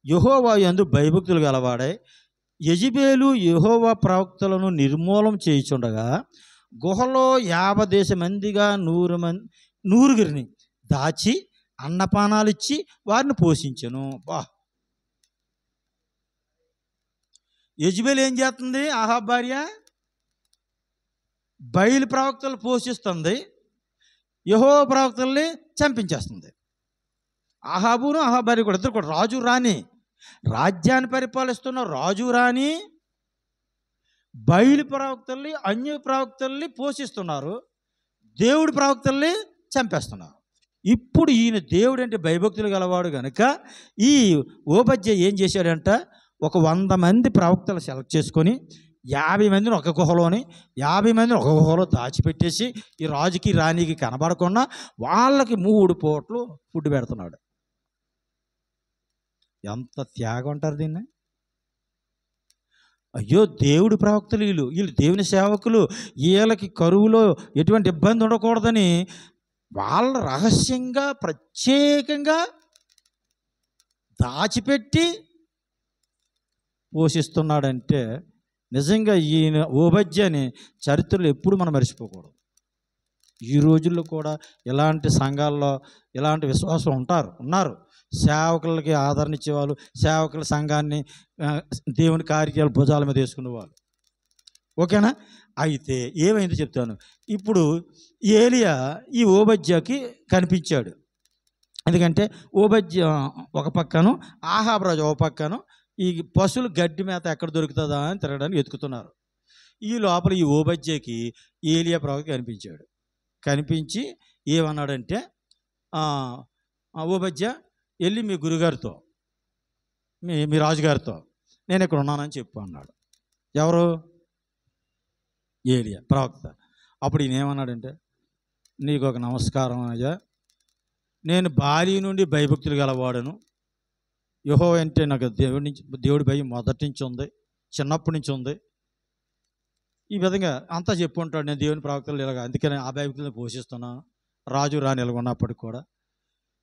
యెహోవా యందు భయభక్తులు గలవాడై యెజెబెలు యెహోవా ప్రవక్తలను నిర్మూలం చేయుచుండగా గుహలో 50 మందిగా 100 దాచి అన్నపానాలు ఇచ్చి వారిని పోషించెను. యెజెబెలు ఏం చేస్తుంది? ఆహాబు భార్య బయలు ప్రవక్తలు పోషిస్తుంది, యెహోవా ప్రవక్తల్ని చంపించేస్తుంది. ఆహాబును ఆహాబు భార్య కూడా, ఇద్దరు కూడా రాజు రాణి, రాజ్యాన్ని పరిపాలిస్తున్న రాజు రాణి బయలు ప్రవక్తల్ని, అన్య ప్రవక్తల్ని పోషిస్తున్నారు, దేవుడి ప్రవక్తల్ని చంపేస్తున్నారు. ఇప్పుడు ఈయన దేవుడు అంటే భయభక్తులు గలవాడు కనుక ఈ ఓబద్య ఏం చేశాడంట, ఒక 100 మంది ప్రవక్తలు సెలెక్ట్ చేసుకొని 50 మందిని ఒక గుహలోని 50 మందిని ఒక గుహలో దాచిపెట్టేసి ఈ రాజుకి రాణికి కనబడకుండా వాళ్ళకి 3 పూటలు ఫుడ్ పెడుతున్నాడు. ఎంత త్యాగం అంటారు దీన్ని. అయ్యో, దేవుడి ప్రవక్తలు వీళ్ళు దేవుని సేవకులు, వీళ్ళకి కరువులో ఎటువంటి ఇబ్బంది ఉండకూడదని వాళ్ళ రహస్యంగా ప్రత్యేకంగా దాచిపెట్టి పోషిస్తున్నాడంటే నిజంగా ఈయన ఓబద్యని చరిత్రలో ఎప్పుడు మనం మర్చిపోకూడదు. ఈ రోజుల్లో కూడా ఇలాంటి సంఘాల్లో ఇలాంటి విశ్వాసం ఉన్నారు. సేవకులకి ఆదరణ ఇచ్చేవాళ్ళు, సేవకుల సంఘాన్ని దేవుని కార్యాలు భుజాల మీద వేసుకునేవాళ్ళు. ఓకేనా? అయితే ఏమైందో చెప్తాను. ఇప్పుడు ఏలియా ఈ ఓబద్యకి కనిపించాడు. ఎందుకంటే ఓబద్య ఒక పక్కను, ఆహాబు రాజు ఒక పక్కను ఈ పశువులు గడ్డి మేత ఎక్కడ దొరుకుతుందా అని తిరగడానికి ఎత్తుకుతున్నారు. ఈ లోపల ఈ ఓబద్యకి ఏలియా ప్రవక్త కనిపించాడు. కనిపించి ఏమన్నాడంటే, ఓబద్య వెళ్ళి మీ గురుగారితో, మీ రాజుగారితో నేను ఇక్కడ ఉన్నానని చెప్పు అన్నాడు. ఎవరు? ఏలియా ప్రవక్త. అప్పుడు ఈయన ఏమన్నాడంటే, నీకు ఒక నమస్కారం అయ్యా, నేను బాల్య నుండి భయభక్తులు గలవాడను. యెహోవా అంటే నాకు దేవుడి భయం మొదటి నుంచి ఉంది, చిన్నప్పటి నుంచి ఉంది. ఈ విధంగా అంతా చెప్పుకుంటాడు. నేను దేవుని ప్రవక్తలు ఇలాగ, అందుకని ఆ భయభక్తులను పోషిస్తున్నాను, రాజు రాని ఇలాగ ఉన్నప్పటికి కూడా.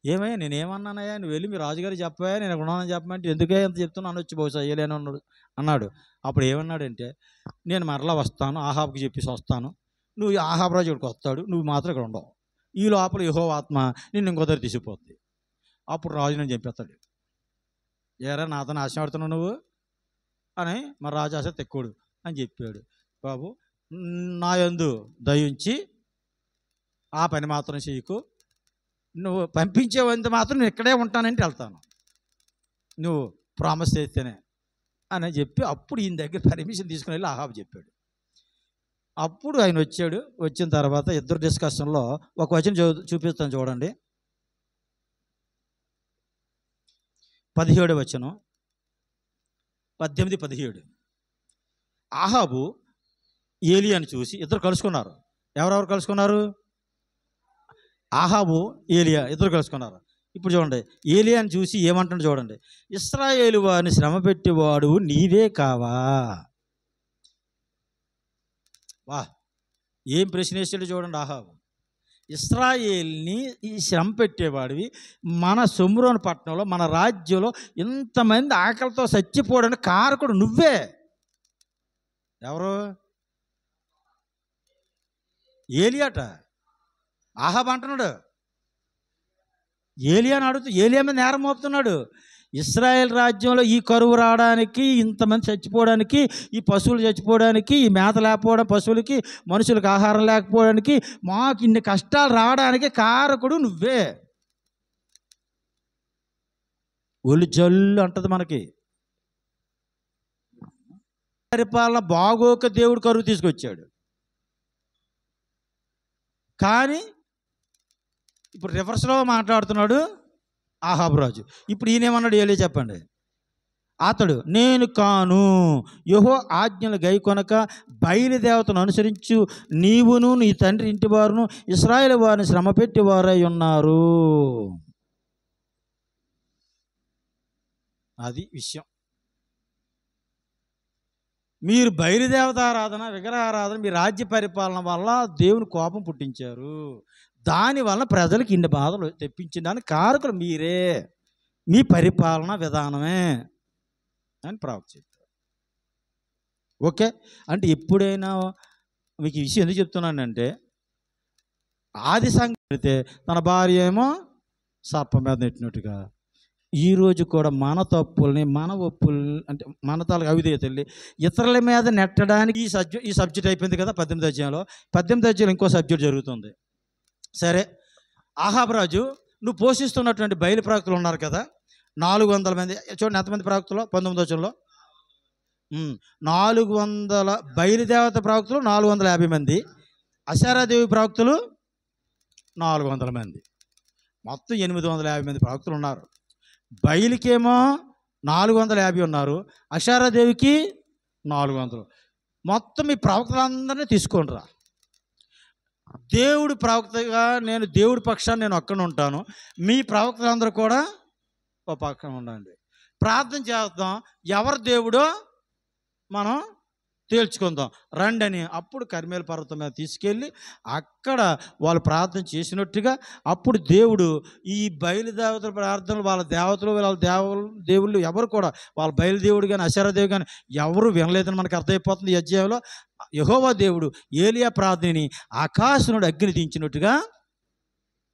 ఏమయ్యా నేనేమన్నానయ్యా, నువ్వు వెళ్ళి మీ రాజుగారు చెప్పాయా, నేను ఉన్నానని చెప్పమంటే ఎందుకే ఎంత చెప్తున్నాను వచ్చి బహుశా అయ్యలేని అన్నాడు. అప్పుడు ఏమన్నాడంటే, నేను మరలా వస్తాను, ఆహాబుకి చెప్పేసి వస్తాను, నువ్వు ఆహాబు రాజు ఇక్కడికి వస్తాడు, నువ్వు మాత్రం ఇక్కడ ఉండవు. ఈ లోపల యెహోవా ఆత్మ నిన్ను ఇంకొదరు తీసుకుపోద్ది. అప్పుడు రాజు నేను చంపేస్తాడు. ఏరా నాతో ఆశపడుతున్నావు నువ్వు అని, మరి రాజు ఆశ తెక్కుడు అని చెప్పాడు. బాబు నా యందు దయించి ఆ పని మాత్రం చేయకు, నువ్వు పంపించేవంత మాత్రం నేను ఇక్కడే ఉంటానంటే వెళ్తాను, నువ్వు ప్రామిస్ చేస్తేనే అని చెప్పి అప్పుడు ఈయన దగ్గర పర్మిషన్ తీసుకుని వెళ్ళి ఆహాబు చెప్పాడు. అప్పుడు ఆయన వచ్చాడు. వచ్చిన తర్వాత ఇద్దరు డిస్కషన్లో ఒక వచనం చూపిస్తాను చూడండి. 17వ వచనం, 18, 17. ఆహాబు ఏలియాని చూసి ఇద్దరు కలుసుకున్నారు. ఎవరెవరు కలుసుకున్నారు? ఆహాబు ఏలియా ఇద్దరు కలుసుకున్నారు. ఇప్పుడు చూడండి, ఏలియాని చూసి ఏమంటాడు చూడండి. ఇశ్రాయేలు వారిని శ్రమ పెట్టేవాడు నీవే కావా? వా, ఏం ప్రశ్న వేసాడు చూడండి ఆహాబు. ఇశ్రాయేల్ని ఈ శ్రమ పెట్టేవాడివి, మన షోమ్రోను పట్టణంలో మన రాజ్యంలో ఇంతమంది ఆకలితో చచ్చిపోవడానికి కారకుడు నువ్వే. ఎవరు? ఏలియాట. ఆహాబు అంటున్నాడు, ఏలియాని అడుగుతూ ఏలియా మీద నేరం మోపుతున్నాడు. ఇశ్రాయేల్ రాజ్యంలో ఈ కరువు రావడానికి, ఇంతమంది చచ్చిపోవడానికి, ఈ పశువులు చచ్చిపోవడానికి, ఈ మేత లేకపోవడం, పశువులకి మనుషులకు ఆహారం లేకపోవడానికి, మాకు ఇన్ని కష్టాలు రావడానికి కారకుడు నువ్వే. ఒళ్ళు జల్లు అంటది మనకి. పరిపాలన బాగోక దేవుడు కరువు తీసుకొచ్చాడు. కానీ ఇప్పుడు రివర్స్లో మాట్లాడుతున్నాడు ఆహాబు రాజు. ఇప్పుడు ఈయనేమన్నాడు ఏలియా చెప్పండి. అతడు నేను కాను, యెహోవా ఆజ్ఞలు గైకొనక బయలుదేవతను అనుసరించు నీవును నీ తండ్రి ఇంటి వారును ఇశ్రాయేలు వారిని శ్రమ పెట్టేవారై ఉన్నారు. అది విషయం. మీరు బయలుదేవతారాధన, విగ్రహారాధన, మీ రాజ్య పరిపాలన వల్ల దేవుని కోపం పుట్టించారు. దానివల్ల ప్రజలకు ఇన్ని బాధలు తెప్పించడానికి కారకులు మీరే, మీ పరిపాలన విధానమే అని ప్రవక్త చెప్పారు. ఓకే, అంటే ఎప్పుడైనా మీకు ఈ విషయం ఎందుకు చెప్తున్నానంటే, ఆది సంఘం అయితే తన భార్య ఏమో సర్పం మీద నెట్టినట్టుగా, ఈరోజు కూడా మన తప్పుల్ని, మన ఒప్పుల్ని, అంటే మన తాలూకు అవిధేయతల్ని ఇతరుల మీద నెట్టడానికి ఈ సబ్జెక్ట్ అయిపోయింది కదా. 18వ అధ్యాయంలో 18వ అధ్యాయంలో ఇంకో సబ్జెక్ట్ జరుగుతుంది. సరే, ఆహాబు రాజు నువ్వు పోషిస్తున్నటువంటి బయలు ప్రవక్తలు ఉన్నారు కదా, 400 మంది. చూడండి ఎంతమంది ప్రవక్తలు 19వ వచనంలో. 400 బయలుదేవత ప్రవక్తలు 450 మంది, అశారాదేవి ప్రవక్తలు 400 మంది, మొత్తం 850 మంది ప్రవక్తలు ఉన్నారు. బయలుకేమో 450 ఉన్నారు, అశారాదేవికి 400. మొత్తం ఈ ప్రవక్తలందరినీ తీసుకోండిరా. దేవుడి ప్రవక్తగా నేను దేవుడి పక్షాన్ని నేను ఒక్కనే ఉంటాను, మీ ప్రవక్తలందరూ కూడా ఒక పక్కన ఉండండి, ప్రార్థన చేద్దాం, ఎవరు దేవుడో మనం తేల్చుకుందాం రండి అని. అప్పుడు కర్మేలు పర్వతం మీద తీసుకెళ్ళి అక్కడ వాళ్ళు ప్రార్థన చేసినట్టుగా అప్పుడు దేవుడు ఈ బయలుదేవతల ప్రార్థనలు వాళ్ళ దేవతలు వాళ్ళ దేవుళ్ళు ఎవరు కూడా వాళ్ళ బయలుదేవుడు కానీ అశారాదేవి కానీ ఎవరు వినలేదని మనకు అర్థమైపోతుంది. ఈ అధ్యాయంలో యెహోవా దేవుడు ఏలియా ప్రార్థనని ఆకాశం నుండి అగ్ని దించినట్టుగా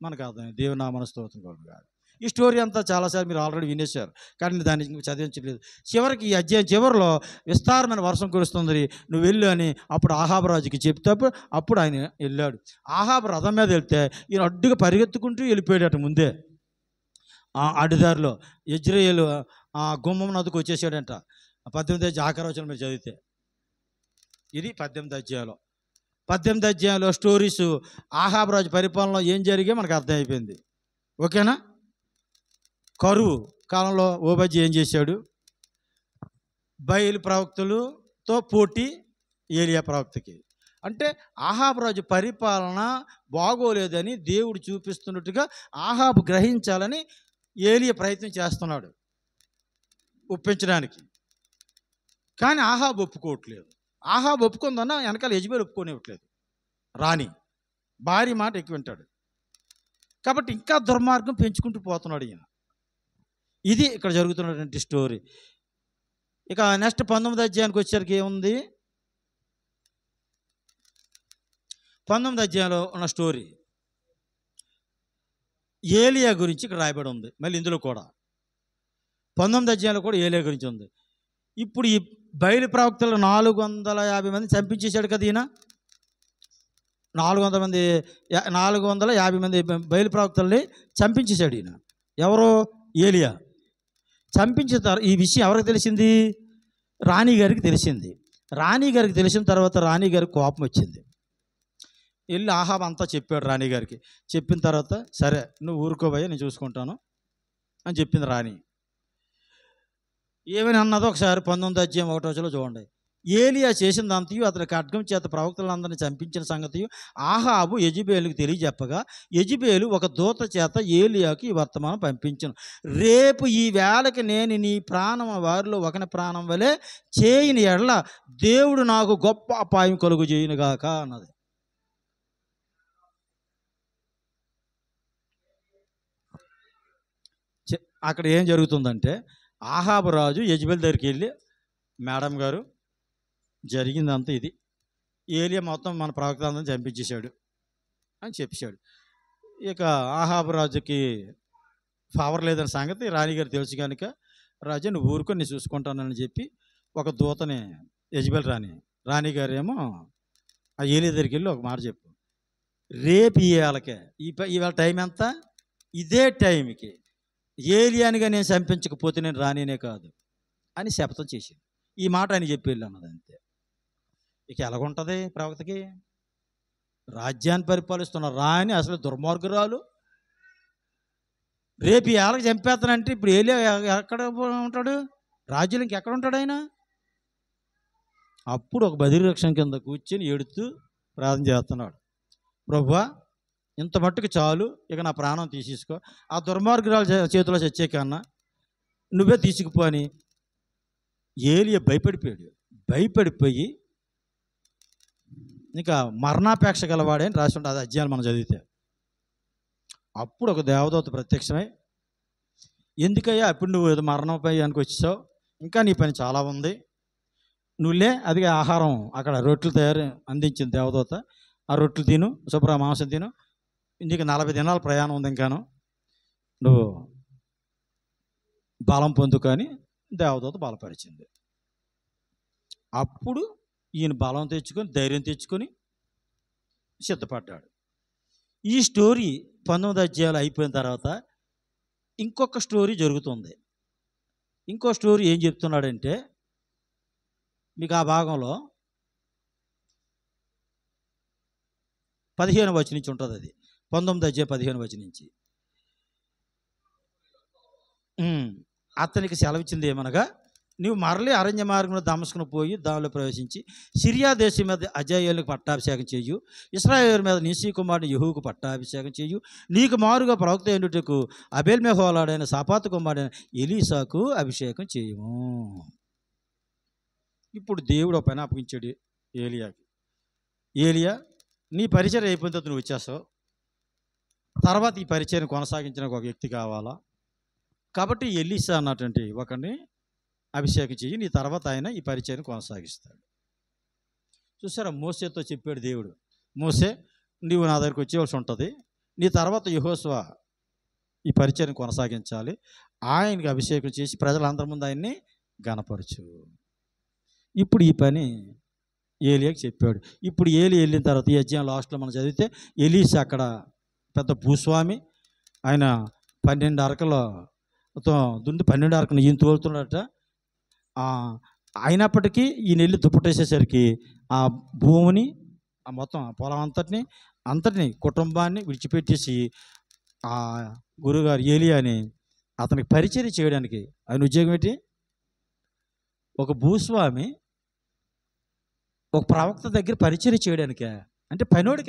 మనకు అర్థమైంది. దేవుని నామమున స్తోత్రం కలుగుగాక. ఈ స్టోరీ అంతా చాలాసార్లు మీరు ఆల్రెడీ వినేశారు, కానీ దాన్ని చదివించలేదు. చివరికి ఈ అధ్యాయం చివరిలో విస్తారమైన వర్షం కురుస్తుంది, నువ్వు వెళ్ళు అని అప్పుడు ఆహాబు రాజుకి చెప్తే అప్పుడు ఆయన వెళ్ళాడు. ఆహాబు రథం మీద వెళ్తే ఈయన అడ్డుగా పరిగెత్తుకుంటూ వెళ్ళిపోయాడట. ముందే అడ్డుదారిలో యెజ్రెయేలు గుమ్మం నదికి వచ్చేసాడంట. 18 ఆఖరి మీరు చదివితే ఇది 18 అధ్యాయంలో. 18 అధ్యాయంలో స్టోరీస్ ఆహాబు రాజు పరిపాలనలో ఏం జరిగే మనకు అర్థమైపోయింది. ఓకేనా? కరువు కాలంలో ఓబజ్జి ఏం చేశాడు? బయలు ప్రవక్తలతో పోటీ ఏలియా ప్రవక్తకి. అంటే ఆహాబు రాజు పరిపాలన బాగోలేదని దేవుడు చూపిస్తున్నట్టుగా ఆహాబు గ్రహించాలని ఏలియా ప్రయత్నం చేస్తున్నాడు ఒప్పించడానికి. కానీ ఆహాబు ఒప్పుకోవట్లేదు. ఆహాబు ఒప్పుకుందన్నా వెనకాల యెజెబెలు ఒప్పుకోనివ్వట్లేదు. రాణి భార్య మాట ఎక్కువ వింటాడు కాబట్టి ఇంకా దుర్మార్గం పెంచుకుంటూ పోతున్నాడు ఈయన. ఇది ఇక్కడ జరుగుతున్నటువంటి స్టోరీ. ఇక నెక్స్ట్ 19 అధ్యాయానికి వచ్చేసరికి ఏముంది? 19 అధ్యాయంలో ఉన్న స్టోరీ ఏలియా గురించి ఇక్కడ రాయబడి ఉంది. మళ్ళీ ఇందులో కూడా 19 అధ్యాయంలో కూడా ఏలియా గురించి ఉంది. ఇప్పుడు ఈ బయలు ప్రవక్తలు 450 మంది చంపించేశాడు కదా ఈయన. 450 మంది బయలు ప్రవక్తల్ని చంపించేశాడు ఈయన. ఎవరో? ఏలియా. చంపించిన ఈ విషయం ఎవరికి తెలిసింది? రాణి గారికి తెలిసింది. రాణి గారికి తెలిసిన తర్వాత రాణి గారికి కోపం వచ్చింది. వెళ్ళి ఆహాబు అంతా చెప్పాడు రాణి గారికి. చెప్పిన తర్వాత సరే నువ్వు ఊరుకోబోయే నేను చూసుకుంటాను అని చెప్పింది రాణి. ఏమని అన్నదో ఒకసారి 19 అధ్యాయం 1 చూడండి. ఏలియా చేసిందంతయు అతని ఖడ్గం చేత ప్రవక్తలందరినీ చంపించిన సంగతియు ఆహాబు యెజెబెలుకు తెలియజెప్పగా యెజెబెలు ఒక దూత చేత ఏలియాకు ఈ వర్తమానం పంపించను. రేపు ఈ వేళకి నేను నీ ప్రాణం వారిలో ఒకని ప్రాణం వలె చేయని ఎడల దేవుడు నాకు గొప్ప అపాయం కలుగు చేయనుగాక అన్నది. అక్కడ ఏం జరుగుతుందంటే ఆహాబు రాజు యెజెబెల్ దగ్గరికి వెళ్ళి, మేడం గారు జరిగిందంతా ఇది, ఏలియా మొత్తం మన ప్రవక్తలందరినీ చంపించేశాడు అని చెప్పేశాడు. ఇక ఆహాబు రాజుకి ఫవర్ లేదని సంగతి రాణిగారు తెలుసు కనుక, రాజు నువ్వు ఊరుకొని నేను చూసుకుంటానని చెప్పి ఒక దూతని యెజెబెల్ రాణిగారు ఏమో ఆ ఏలియా దగ్గరికి వెళ్ళి ఒక మాట చెప్పు, రేపు ఇవాళ టైం ఎంత, ఇదే టైంకి ఏలియానిగా నేను చంపించకపోతే నేను రానినే కాదు అని శపథం చేసింది. ఈ మాట ఆయన చెప్పి వెళ్ళి అన్నది అంతే. ఇక ఎలాగుంటుంది ప్రవక్తకి? రాజ్యాన్ని పరిపాలిస్తున్న రాణి అసలు దుర్మార్గురాలు. రేపు ఏళ్ళకి చంపేస్తానంటే ఇప్పుడు ఏలియా ఎక్కడ ఉంటాడు? రాజ్యంలో ఇంకెక్కడ ఉంటాడు ఆయన? అప్పుడు ఒక బదిరి వృక్షం కింద కూర్చొని ఏడుతూ ప్రార్థన చేస్తున్నాడు, ప్రభువా ఇంత మట్టుకు చాలు, ఇక నా ప్రాణం తీసేసుకో, ఆ దుర్మార్గురాలు చేతిలో చచ్చే కన్నా నువ్వే తీసుకుపో అని. ఏలియా భయపడిపోయి ఇంకా మరణాపేక్ష గలవాడే అని రాసి ఉంటుంది. అది అధ్యాయాలు మనం చదివితే అప్పుడు ఒక దేవదూత ప్రత్యక్షమై, ఎందుకయ్యా అప్పుడు నువ్వు ఏదో మరణంపై అనుకు వచ్చావు, ఇంకా నీ పని చాలా ఉంది, నువ్వులే. అది ఆహారం అక్కడ రొట్టెలు అందించింది దేవదూత. ఆ రొట్టెలు తిను, శుభ్ర మాంసం తిను, నీకు 40 దినాల ప్రయాణం ఉంది, ఇంకాను నువ్వు బలం పొందుకొని దేవదూత బలపరిచింది. అప్పుడు ఈయన బలం తెచ్చుకొని ధైర్యం తెచ్చుకొని సిద్ధపడ్డాడు. ఈ స్టోరీ 19 అధ్యాయాలు అయిపోయిన తర్వాత ఇంకొక స్టోరీ జరుగుతుంది. ఇంకో స్టోరీ ఏం చెప్తున్నాడంటే, మీకు ఆ భాగంలో 15వ వచనం నుంచి ఉంటుంది. అది 19 అధ్యాయం 15వ వచనం నుంచి. అతనికి సెలవిచ్చింది ఏమనగా, నీవు మరలి అరణ్య మార్గంలో దమస్కును పోయి దానిలో ప్రవేశించి సిరియా దేశం మీద అజాయేలుకు పట్టాభిషేకం చేయు, ఇశ్రాయేలు మీద నీసీ కుమారుని యెహూకు పట్టాభిషేకం చేయు, నీకు మారుగా ప్రవక్త ఎండుటకు అబేల్మెహోలాడైన సాపాతు కుమారుడైన ఎలీసాకు అభిషేకం చేయము. ఇప్పుడు దేవుడు ఒక పని అప్పగించాడు ఏలియాకి. ఏలియా, నీ పరిచయం అయిపోయిన తర్వాత నువ్వు వచ్చేస్తావు, తర్వాత ఈ పరిచయం కొనసాగించడానికి ఒక వ్యక్తి కావాలా, కాబట్టి ఎలీసా అన్నటువంటి ఒకరిని అభిషేకం చెయ్యి, నీ తర్వాత ఆయన ఈ పరిచయం కొనసాగిస్తాడు. చూసారా, మోసేతో చెప్పాడు దేవుడు, మోసే నీవు నా దగ్గరికి వచ్చేవలసి ఉంటుంది, నీ తర్వాత యెహోషువ ఈ పరిచయం కొనసాగించాలి, ఆయనకి అభిషేకం చేసి ప్రజలందరి ముందు ఆయన్ని గణపరచు. ఇప్పుడు ఈ పని ఏలియాకి చెప్పాడు. ఇప్పుడు ఏలి వెళ్ళిన తర్వాత ఈ అధ్యాయం లాస్ట్లో మనం చదివితే, ఎలీసా అక్కడ పెద్ద భూస్వామి, ఆయన 12 అరకలతో దుండి 12 అరకలు ఈయన తోలుతున్నాడట. అయినప్పటికీ ఈయన వెళ్ళి దుప్పటేసేసరికి ఆ భూమిని, ఆ మొత్తం పొలం అంతటిని కుటుంబాన్ని విడిచిపెట్టేసి ఆ గురుగారు ఏలియాని అతనికి పరిచర్య చేయడానికి, ఆయన ఉద్యోగం ఏంటి, ఒక భూస్వామి ఒక ప్రవక్త దగ్గర పరిచర్య చేయడానికే, అంటే పనోడి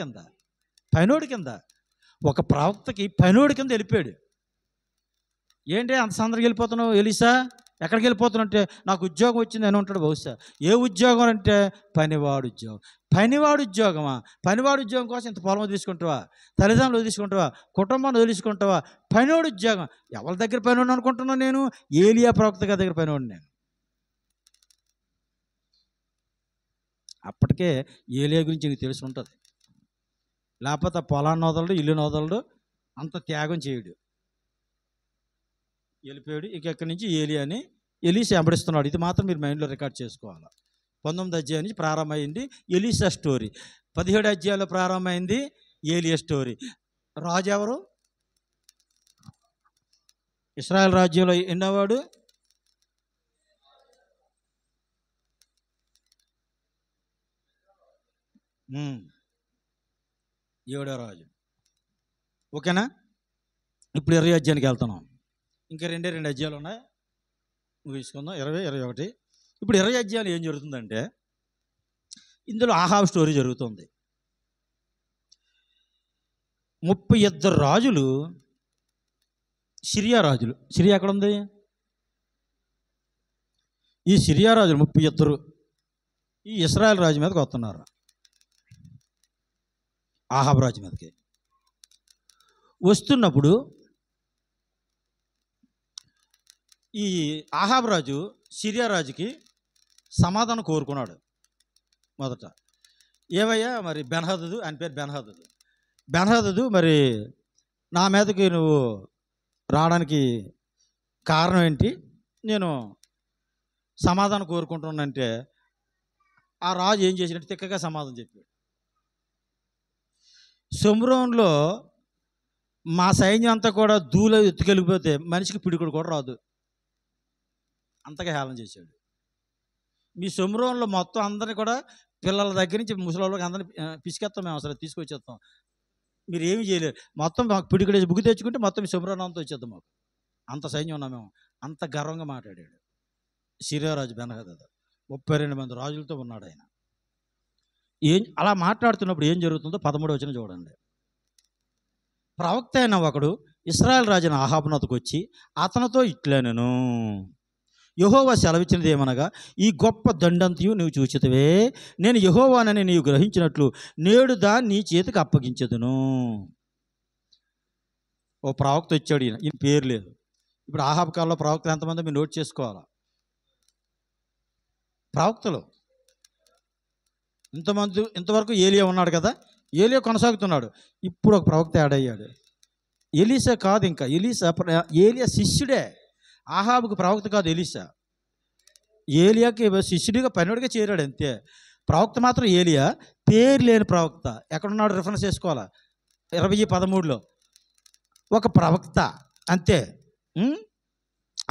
కింద ఒక ప్రవక్తకి పనోడి కింద వెళ్ళిపోయాడు. ఏంటి అంత సందరికి వెళ్ళిపోతున్నావు ఎలీసా, ఎక్కడికి వెళ్ళిపోతున్నావు అంటే, నాకు ఉద్యోగం వచ్చింది అని ఉంటాడు బహుశా. ఏ ఉద్యోగం అంటే, పనివాడు ఉద్యోగమా? పనివాడు ఉద్యోగం కోసం ఇంత పొలం వదిలించుకుంటావా, తల్లిదండ్రులు వదిలించుకుంటావా, కుటుంబాన్ని వదిలించుకుంటావా? పనివాడు ఉద్యోగం. ఎవరి దగ్గర పనివాడిని అనుకుంటున్నాను నేను? ఏలియా ప్రవక్త గారి దగ్గర పనివాడిని నేను. అప్పటికే ఏలియా గురించి నీకు తెలిసి ఉంటుంది, లేకపోతే పొలాన్ని వదలడు, ఇల్లు వదలడు, అంత త్యాగం చేయడు. వెళ్ళిపోయాడు. ఇక ఎక్కడి నుంచి ఏలియాని ఎలీసా వెంబడిస్తున్నాడు. ఇది మాత్రం మీరు మైండ్లో రికార్డ్ చేసుకోవాలి. 19 అధ్యాయం నుంచి ప్రారంభమైంది ఎలీసా స్టోరీ, 17 అధ్యాయంలో ప్రారంభమైంది ఏలియా స్టోరీ. రాజు ఎవరు? ఇశ్రాయేల్ రాజ్యంలో ఎన్నోవాడు? ఏడో రాజు. ఓకేనా? ఇప్పుడు 20 అధ్యాయానికి వెళ్తున్నాం. ఇంకా 2 అధ్యాయాలు ఉన్నాయి, ముగించుకుందాం. 20, 21. ఇప్పుడు 20 అధ్యాయాలు ఏం జరుగుతుందంటే, ఇందులో ఆహాబు స్టోరీ జరుగుతుంది. 32 రాజులు, సిరియా రాజులు. సిరియా ఎక్కడ ఉంది? ఈ సిరియా రాజులు 32 ఈ ఇశ్రాయేల్ రాజు మీదకి వస్తున్నారు, ఆహాబు రాజు మీదకి వస్తున్నప్పుడు ఈ ఆహాబు రాజు సిరియా రాజుకి సమాధానం కోరుకున్నాడు. మొదట ఏవయ్యా, మరి బెన్హదదు, ఆయన పేరు బెన్హదదు, మరి నా మీదకి నువ్వు రావడానికి కారణం ఏంటి, నేను సమాధానం కోరుకుంటున్నానంటే, ఆ రాజు ఏం చేసినట్టు తిక్కగా సమాధానం చెప్పాడు. షోమ్రోన్లో మా సైన్యం అంతా కూడా దూల ఎత్తుకెళ్ళిపోతే మనిషికి పిడికుడు కూడా రాదు, అంతగా హేళన చేశాడు. మీ షోమ్రోన్లో మొత్తం అందరినీ కూడా, పిల్లల దగ్గర నుంచి ముసలి అందరినీ పిసికేస్తాం, మేము అసలు తీసుకొచ్చేస్తాం, మీరు ఏమి చేయలేరు, మొత్తం మాకు పిడికుడేసి బుగ్గు తెచ్చుకుంటే మొత్తం మీ షోమ్రోన్ అంతా వచ్చేద్దాం, మాకు అంత సైన్యం ఉన్నాం మేము, అంత గర్వంగా మాట్లాడాడు సిరియా రాజు బెన్హదదు. 32 మంది రాజులతో ఉన్నాడు ఆయన. అలా మాట్లాడుతున్నప్పుడు ఏం జరుగుతుందో 13వ వచనం చూడండి. ప్రవక్త అయిన ఒకడు ఇశ్రాయేల్ రాజున ఆహాబునొద్దకు వచ్చి అతనితో ఇట్లనెను, యెహోవా సెలవిచ్చినది ఏమనగా, ఈ గొప్ప దండంతయు నువ్వు చూచితివే, నేను యెహోవానని నీవు గ్రహించినట్లు నేడు దాన్ని నీ చేతికి అప్పగించెదను. ఓ ప్రవక్త వచ్చాడు, ఈయన పేరు లేదు. ఇప్పుడు ఆహాబు కాలంలో ప్రవక్తలు ఎంతమంది మీరు నోట్ చేసుకోవాలా? ప్రవక్తలు ఇంతవరకు ఏలియా ఉన్నాడు కదా, ఏలియా కొనసాగుతున్నాడు. ఇప్పుడు ఒక ప్రవక్త యాడ్ అయ్యాడు. ఎలీసా కాదు, ఇంకా ఏలియా శిష్యుడే, ఆహాబుకు ప్రవక్త కాదు ఎలీసా. ఏలియాకి శిష్యుడిగా పనుడిగా చేరాడు అంతే. ప్రవక్త మాత్రం ఏలియా, పేరు లేని ప్రవక్త. ఎక్కడున్నాడు రిఫరెన్స్ చేసుకోవాలా? 20:13లో ఒక ప్రవక్త అంతే.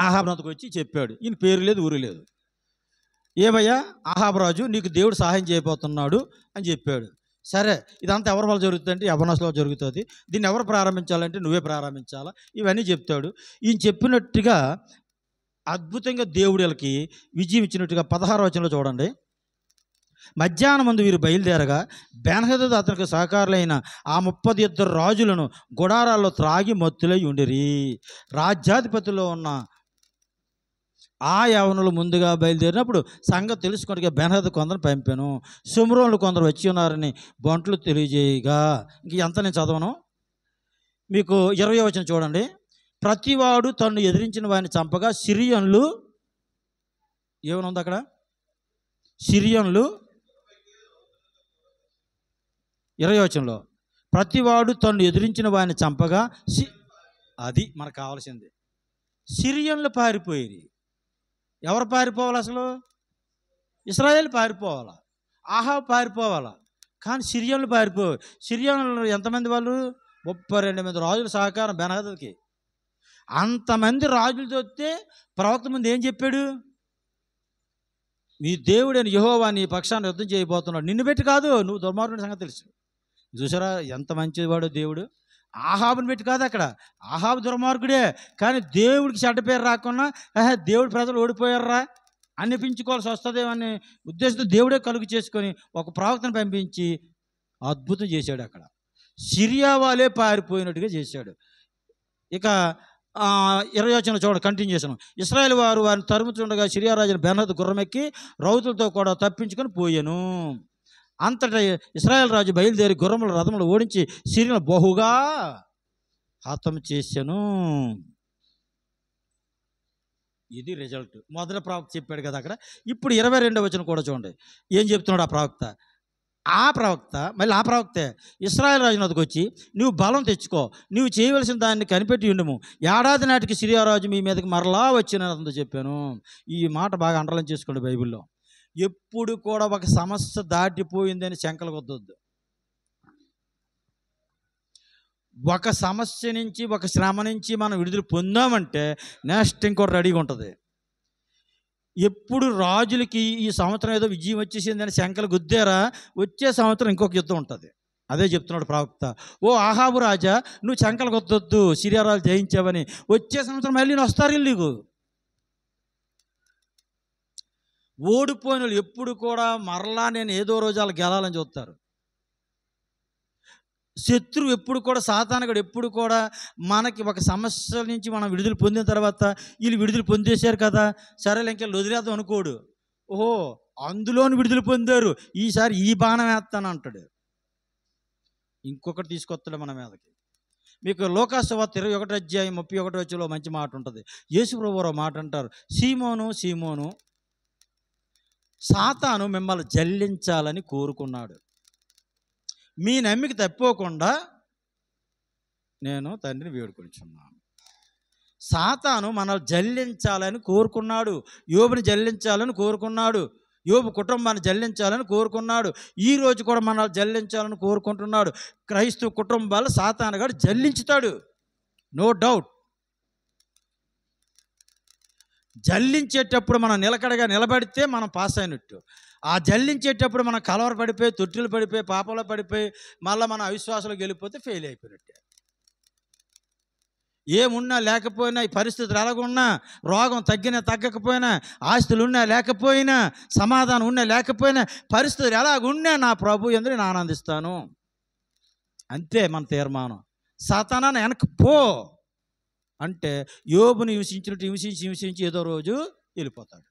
ఆహాబునొద్దకు వచ్చి చెప్పాడు, ఈయన పేరు లేదు, ఊరు లేదు. ఏమయ్యా ఆహాబు రాజు, నీకు దేవుడు సహాయం చేయబోతున్నాడు అని చెప్పాడు. సరే, ఇదంతా ఎవరి వల్ల జరుగుతుందంటే యవ్వనస్తులో జరుగుతుంది. దీన్ని ఎవరు ప్రారంభించాలంటే నువ్వే ప్రారంభించాలా, ఇవన్నీ చెప్తాడు. ఈయన చెప్పినట్టుగా అద్భుతంగా దేవుడు వీళ్ళకి విజయం ఇచ్చినట్టుగా 16వ వచనంలో చూడండి. మధ్యాహ్నం ముందు వీరు బయలుదేరగా బెన్హదదు అతనికి సహకారులైన ఆ 32 రాజులను గుడారాల్లో త్రాగి మత్తులై ఉండిరి. రాజ్యాధిపతిలో ఉన్న ఆ యవనులు ముందుగా బయలుదేరినప్పుడు సంగతి తెలుసుకుంటే బెన్హదదు కొందరు పంపాను, షోమ్రోన్లు కొందరు వచ్చి ఉన్నారని బంట్లు తెలియజేయగా. ఇంక ఎంత నేను చదవను, మీకు 20వ వచనం చూడండి. ప్రతివాడు తను ఎదిరించిన వాడిని చంపగా సిరియన్లు, ఏమనుంది అక్కడ, సిరియన్లు 20వ వచనంలో ప్రతివాడు తను ఎదిరించిన వాడిని చంపగా అది మనకు కావాల్సింది. సిరియన్లు పారిపోయి, ఎవరు పారిపోవాలి అసలు? ఇశ్రాయేల్ పారిపోవాలా, ఆహాబు పారిపోవాలా, కానీ సిరియన్లు పారిపోవాలి. సిరియన్లు ఎంతమంది వాళ్ళు? 32 మంది రాజుల సహకారం బెన్హదదుకి. అంతమంది రాజులతో వస్తే ప్రవక్త ముందు ఏం చెప్పాడు? నీ దేవుడైన యెహోవా నీ పక్షాన్ని యుద్ధం చేయబోతున్నాడు, నిన్ను పెట్టి కాదు, నువ్వు దుర్మార్గుని సంగతి తెలుసు. చూసారా ఎంత మంచివాడు దేవుడు. ఆహాబుని పెట్టి కాదు, అక్కడ ఆహాబు దుర్మార్గుడే, కానీ దేవుడికి చెడ్డ పేరు రాకుండా దేవుడి ప్రజలు ఓడిపోయారా అనిపించుకోవాల్సి వస్తుందేమని ఉద్దేశంతో దేవుడే కలుగు చేసుకొని ఒక ప్రవక్తను పంపించి అద్భుతం చేశాడు. అక్కడ సిరియా వాళ్ళే పారిపోయినట్టుగా చేశాడు. ఇక 20వ వచనం చూడండి, కంటిన్యూ చేశాను. ఇశ్రాయేల్ వారు వారిని తరుముతుండగా సిరియా రాజును బెన్హదదు గుర్రమెక్కి రౌతులతో కూడా తప్పించుకొని పోయాను. అంతటా ఇశ్రాయేల్ రాజు బయలుదేరి గుర్రముల రథములు ఓడించి సిరియను బహుగా హతం చేశాను. ఇది రిజల్ట్. మొదటి ప్రవక్త చెప్పాడు కదా అక్కడ. ఇప్పుడు 22వ వచనం కూడా చూడండి, ఏం చెప్తున్నాడు ఆ ప్రవక్త. మళ్ళీ ఆ ప్రవక్తే ఇశ్రాయేల్ రాజు వద్దకు వచ్చి, నువ్వు బలం తెచ్చుకో, నువ్వు చేయవలసిన దాన్ని కనిపెట్టి ఉండుము, ఏడాది నాటికి సిరియా రాజు మీ మీదకి మరలా వచ్చినందుకు చెప్పాను. ఈ మాట బాగా అండర్లైన్ చేసుకోండి బైబిల్లో. ఎప్పుడు కూడా ఒక సమస్య దాటిపోయిందని శంకలు కొద్దొద్దు. ఒక సమస్య నుంచి, ఒక శ్రమ నుంచి మనం విడుదల పొందామంటే నెక్స్ట్ ఇంకోటి రెడీగా ఉంటుంది. ఎప్పుడు రాజులకి ఈ సంవత్సరం ఏదో విజయం వచ్చేసిందని శంకలు గుద్దారా, వచ్చే సంవత్సరం ఇంకొక యుద్ధం ఉంటుంది. అదే చెప్తున్నాడు ప్రవక్త. ఓ ఆహాబు రాజా, నువ్వు శంకలు కొద్దొద్దు, సిరియా రాజు జయించావని. వచ్చే సంవత్సరం మళ్ళీ వస్తారు నీకు. ఓడిపోయిన వాళ్ళు ఎప్పుడు కూడా మరలా నేను ఏదో రోజు వాళ్ళు గెలాలని చూస్తారు. శత్రువు ఎప్పుడు కూడా, సాతానుగాడు ఎప్పుడు కూడా మనకి ఒక సమస్య నుంచి మనం విడుదల పొందిన తర్వాత వీళ్ళు విడుదల పొందేశారు కదా, సరేలే ఇంకా వదిలేద్దాం అనుకోడు. ఓహో, అందులోని విడుదల పొందారు, ఈసారి ఈ బాణం వేస్తాను అంటాడు, ఇంకొకటి తీసుకొస్తాడు మన మీదకి. మీకు లోకాసు వార్త 21వ అధ్యాయం 31వ వచనంలో మంచి మాట ఉంటుంది. యేసు ప్రభువు మాట అంటారు, సీమోను సీమోను, సాతాను మిమ్మల్ని జల్లించాలని కోరుకున్నాడు, మీ నమ్మిక తప్పిపోకుండా నేను తండ్రిని వేడుకొనిచున్నాను. సాతాను మనల్ని జల్లించాలని కోరుకున్నాడు, యోబుని జల్లించాలని కోరుకున్నాడు, యోబు కుటుంబాన్ని జల్లించాలని కోరుకున్నాడు, ఈరోజు కూడా మనల్ని జల్లించాలని కోరుకుంటున్నాడు. క్రైస్తవ కుటుంబాలు సాతానుగాడు జల్లించుతాడు, నో డౌట్. జల్లించేటప్పుడు మనం నిలకడగా నిలబడితే మనం పాస్ అయినట్టు. ఆ జల్లించేటప్పుడు మనం కలవర పడిపోయి, తొట్టిలు పడిపోయి, పాపంలో పడిపోయి, మళ్ళీ మన అవిశ్వాసంలోకి వెళ్ళిపోతే ఫెయిల్ అయిపోయినట్టే. ఏమున్నా లేకపోయినా, ఈ పరిస్థితులు ఎలాగున్నా, రోగం తగ్గినా తగ్గకపోయినా, ఆస్తులు ఉన్నా లేకపోయినా, సమాధానం ఉన్నా లేకపోయినా, పరిస్థితులు ఎలాగున్నా నా ప్రభు యందు నేను ఆనందిస్తాను. అంతే మన తీర్మానం. సాతానా వెనక్కి పో అంటే యోబుని హింసించినట్టు హింసించి ఏదో రోజు వెళ్ళిపోతాడు.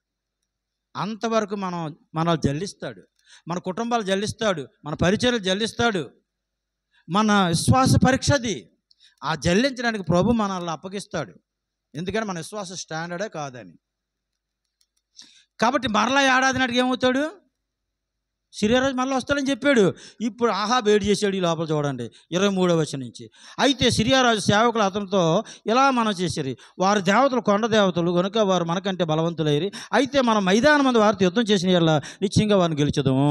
అంతవరకు మనల్ని జల్లిస్తాడు, మన కుటుంబాలు జల్లిస్తాడు, మన పరిచర్యలు జల్లిస్తాడు. మన విశ్వాస పరీక్షది. ఆ జల్లించడానికి ప్రభు మనల్ని అప్పగిస్తాడు, ఎందుకంటే మన విశ్వాస స్టాండర్డే కాదని. కాబట్టి మరలా ఏడాది నాటికి ఏమవుతాడు? సిరియా రాజు మళ్ళీ వస్తాడని చెప్పాడు. ఇప్పుడు ఆహాబు ఏడు చేశాడు. ఈ లోపల చూడండి 23వ వచనం నుంచి. అయితే సిరియా రాజు సేవకులు అతనితో ఇలా మనం చేశారు, వారి దేవతలు కొండ దేవతలు కనుక వారు మనకంటే బలవంతులయ్యారు. అయితే మనం మైదానం మంది వారితో యుద్ధం చేసిన ఇలా నిశ్చయంగా వారిని గెలిచదాము.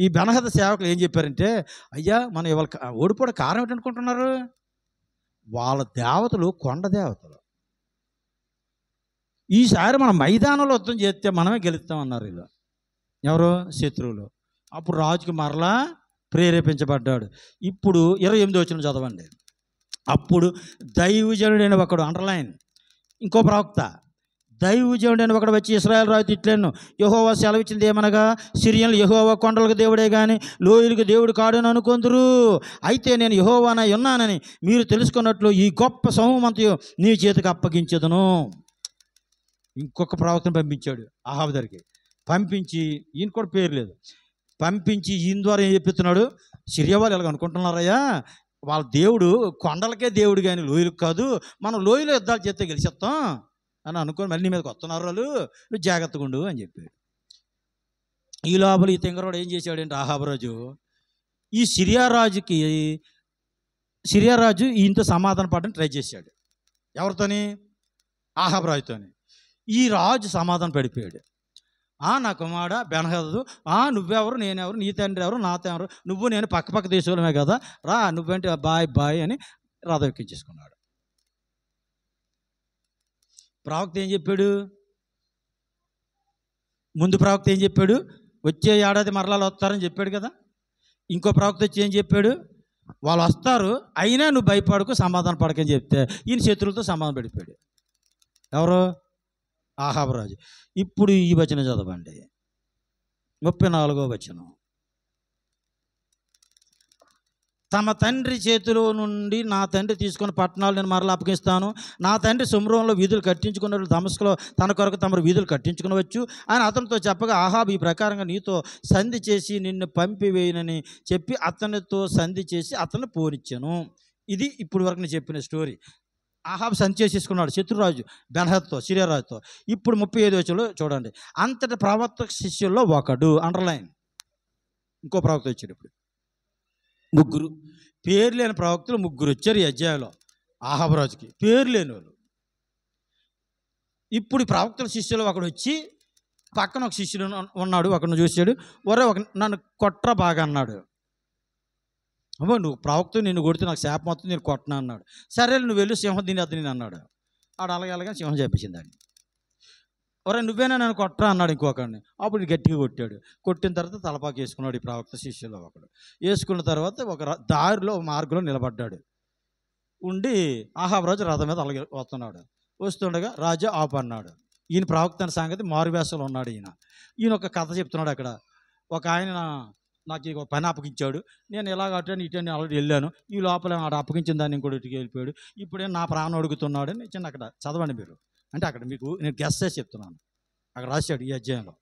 ఈ బెన్హదదు సేవకులు ఏం చెప్పారంటే, అయ్యా మనం ఇవాళ ఓడిపోవడం కారణం ఏంటనుకుంటున్నారు? వాళ్ళ దేవతలు కొండ దేవతలు, ఈసారి మనం మైదానంలో యుద్ధం చేస్తే మనమే గెలుస్తామన్నారు వీళ్ళు. ఎవరు? శత్రువులు. అప్పుడు రాజుకి మరలా ప్రేరేపించబడ్డాడు. ఇప్పుడు 28వ వచనం చదవండి. అప్పుడు దైవజనుడైన ఒకడు, అండర్లైన్, ఇంకో ప్రవక్త, దైవజనుడైన ఒకడు వచ్చి ఇశ్రాయేలు రాజు ఇట్లెను, యెహోవా సెలవిచ్చింది ఏమనగా, సిరియన్లు యెహోవా కొండలకు దేవుడే కానీ లోయలకు దేవుడు కాడని అనుకొందురు. అయితే నేను యెహోవానై ఉన్నానని మీరు తెలుసుకున్నట్లు ఈ గొప్ప సమూహమంతయు నీ చేతికి అప్పగించదును. ఇంకొక ప్రవక్తను పంపించాడు అహాబు దగ్గరికి. పంపించి, ఈయన కూడా పేరు లేదు, పంపించి ఈయన ద్వారా ఏం చెప్తున్నాడు, సిరియా వాళ్ళు ఎలాగ అనుకుంటున్నారయ్యా, వాళ్ళ దేవుడు కొండలకే దేవుడు కానీ లోయలకు కాదు, మనం లోయలో యుద్ధాలు చేస్తే గెలిచేస్తాం అని అనుకొని మళ్ళీ నీ మీదకి వస్తున్నారు వాళ్ళు, నువ్వు జాగ్రత్తగా ఉండు అని చెప్పాడు. ఈ లోపల ఈ తింగరోడు ఏం చేశాడంటే అహాబు రాజు, ఈ సిరియా రాజు ఈయనతో సమాధాన పడడానికి ట్రై చేశాడు. ఎవరితోని? అహాబు రాజుతోని. ఈ రాజు సమాధానం పడిపోయాడు. నా కుమారుడా బెన్హదదు, నువ్వెవరు, నేనెవరు, నీ తండ్రి ఎవరు, నా తండ్రి ఎవరు, నువ్వు నేను పక్క దేశంలోనే కదా, రా నువ్వేంటి బాయ్ అని రథం ఎక్కించేసుకున్నాడు. ప్రవక్త ఏం చెప్పాడు? ముందు ప్రవక్త ఏం చెప్పాడు? వచ్చే ఏడాది మరలాలు వస్తారని చెప్పాడు కదా. ఇంకో ప్రవక్త వచ్చి ఏం చెప్పాడు? వాళ్ళు వస్తారు, అయినా నువ్వు భయపడకు, సమాధాన పడకని చెప్తే ఈయన శత్రువులతో సమాధానం పడిపోయాడు. ఎవరు? అహాబు రాజు. ఇప్పుడు ఈ వచనం చదవండి, 34వ వచనం. తమ తండ్రి చేతిలో నుండి నా తండ్రి తీసుకున్న పట్టణాలు నేను మరలా అప్పగిస్తాను. నా తండ్రి సుమ్రోన్లో వీధులు కట్టించుకున్నట్లు దమస్కులో తన కొరకు తమరు వీధులు కట్టించుకునవచ్చు అని అతనితో చెప్పగా, అహాబు ఈ ప్రకారంగా నీతో సంధి చేసి నిన్ను పంపివేయనని చెప్పి అతనితో సంధి చేసి అతన్ని పోనిచ్చాను. ఇది ఇప్పుడు వరకు నేను చెప్పిన స్టోరీ. అహాబు సంధి చేసేసుకున్నాడు శత్రురాజు బెన్హదతో, సిరియా రాజుతో. ఇప్పుడు 35వ వచనంలో చూడండి. అంతటి ప్రవక్త శిష్యుల్లో ఒకడు, అండర్లైన్, ఇంకో ప్రవక్త వచ్చాడు. ఇప్పుడు ముగ్గురు పేరు లేని ప్రవక్తలు ముగ్గురు వచ్చారు ఈ అధ్యాయంలో అహాబు రాజుకి, పేరు లేని వాళ్ళు. ఇప్పుడు ప్రవక్తల శిష్యులు ఒకడు వచ్చి పక్కన ఒక శిష్యుడు ఉన్నాడు, ఒకరిని చూశాడు, నన్ను కొట్ర బాగా అన్నాడు. అమ్మో నువ్వు ప్రవక్త, నిన్ను కొడితే నాకు శాపం మొత్తం, నేను కొట్టనా అన్నాడు. సరే నువ్వు వెళ్ళి సింహం తిని అతని అన్నాడు. అలాగే సింహం చెప్పేసిందాన్ని. నువ్వేనా నన్ను కొట్టరా అన్నాడు ఇంకొకడిని. అప్పుడు గట్టిగా కొట్టాడు. కొట్టిన తర్వాత తలపాకు వేసుకున్నాడు ఈ ప్రవక్త శిష్యుల్లో ఒకడు. వేసుకున్న తర్వాత ఒక దారిలో మార్గంలో నిలబడ్డాడు. ఉండి అహాబు రాజు రథం మీద అలాగే వస్తున్నాడు. వస్తుండగా రాజు ఆపు అన్నాడు. ఈయన ప్రవక్త అనే సంగతి మారువేషంలో ఉన్నాడు. ఈయన ఒక కథ చెప్తున్నాడు. అక్కడ ఒక ఆయన నాకు ఒక పని అప్పగించాడు, నేను ఎలాగ అటని ఇటని ఆల్రెడీ వెళ్ళాను, ఈ లోపల ఆడ అప్పగించిన దాన్ని ఇంకోటికి వెళ్ళిపోయాడు, ఇప్పుడే నా ప్రాణం అడుగుతున్నాడు అని చిన్న అక్కడ చదవండి మీరు. అంటే అక్కడ మీకు నేను గెస్ చేసి చెప్తున్నాను, అక్కడ రాశాడు ఈ అధ్యాయంలో.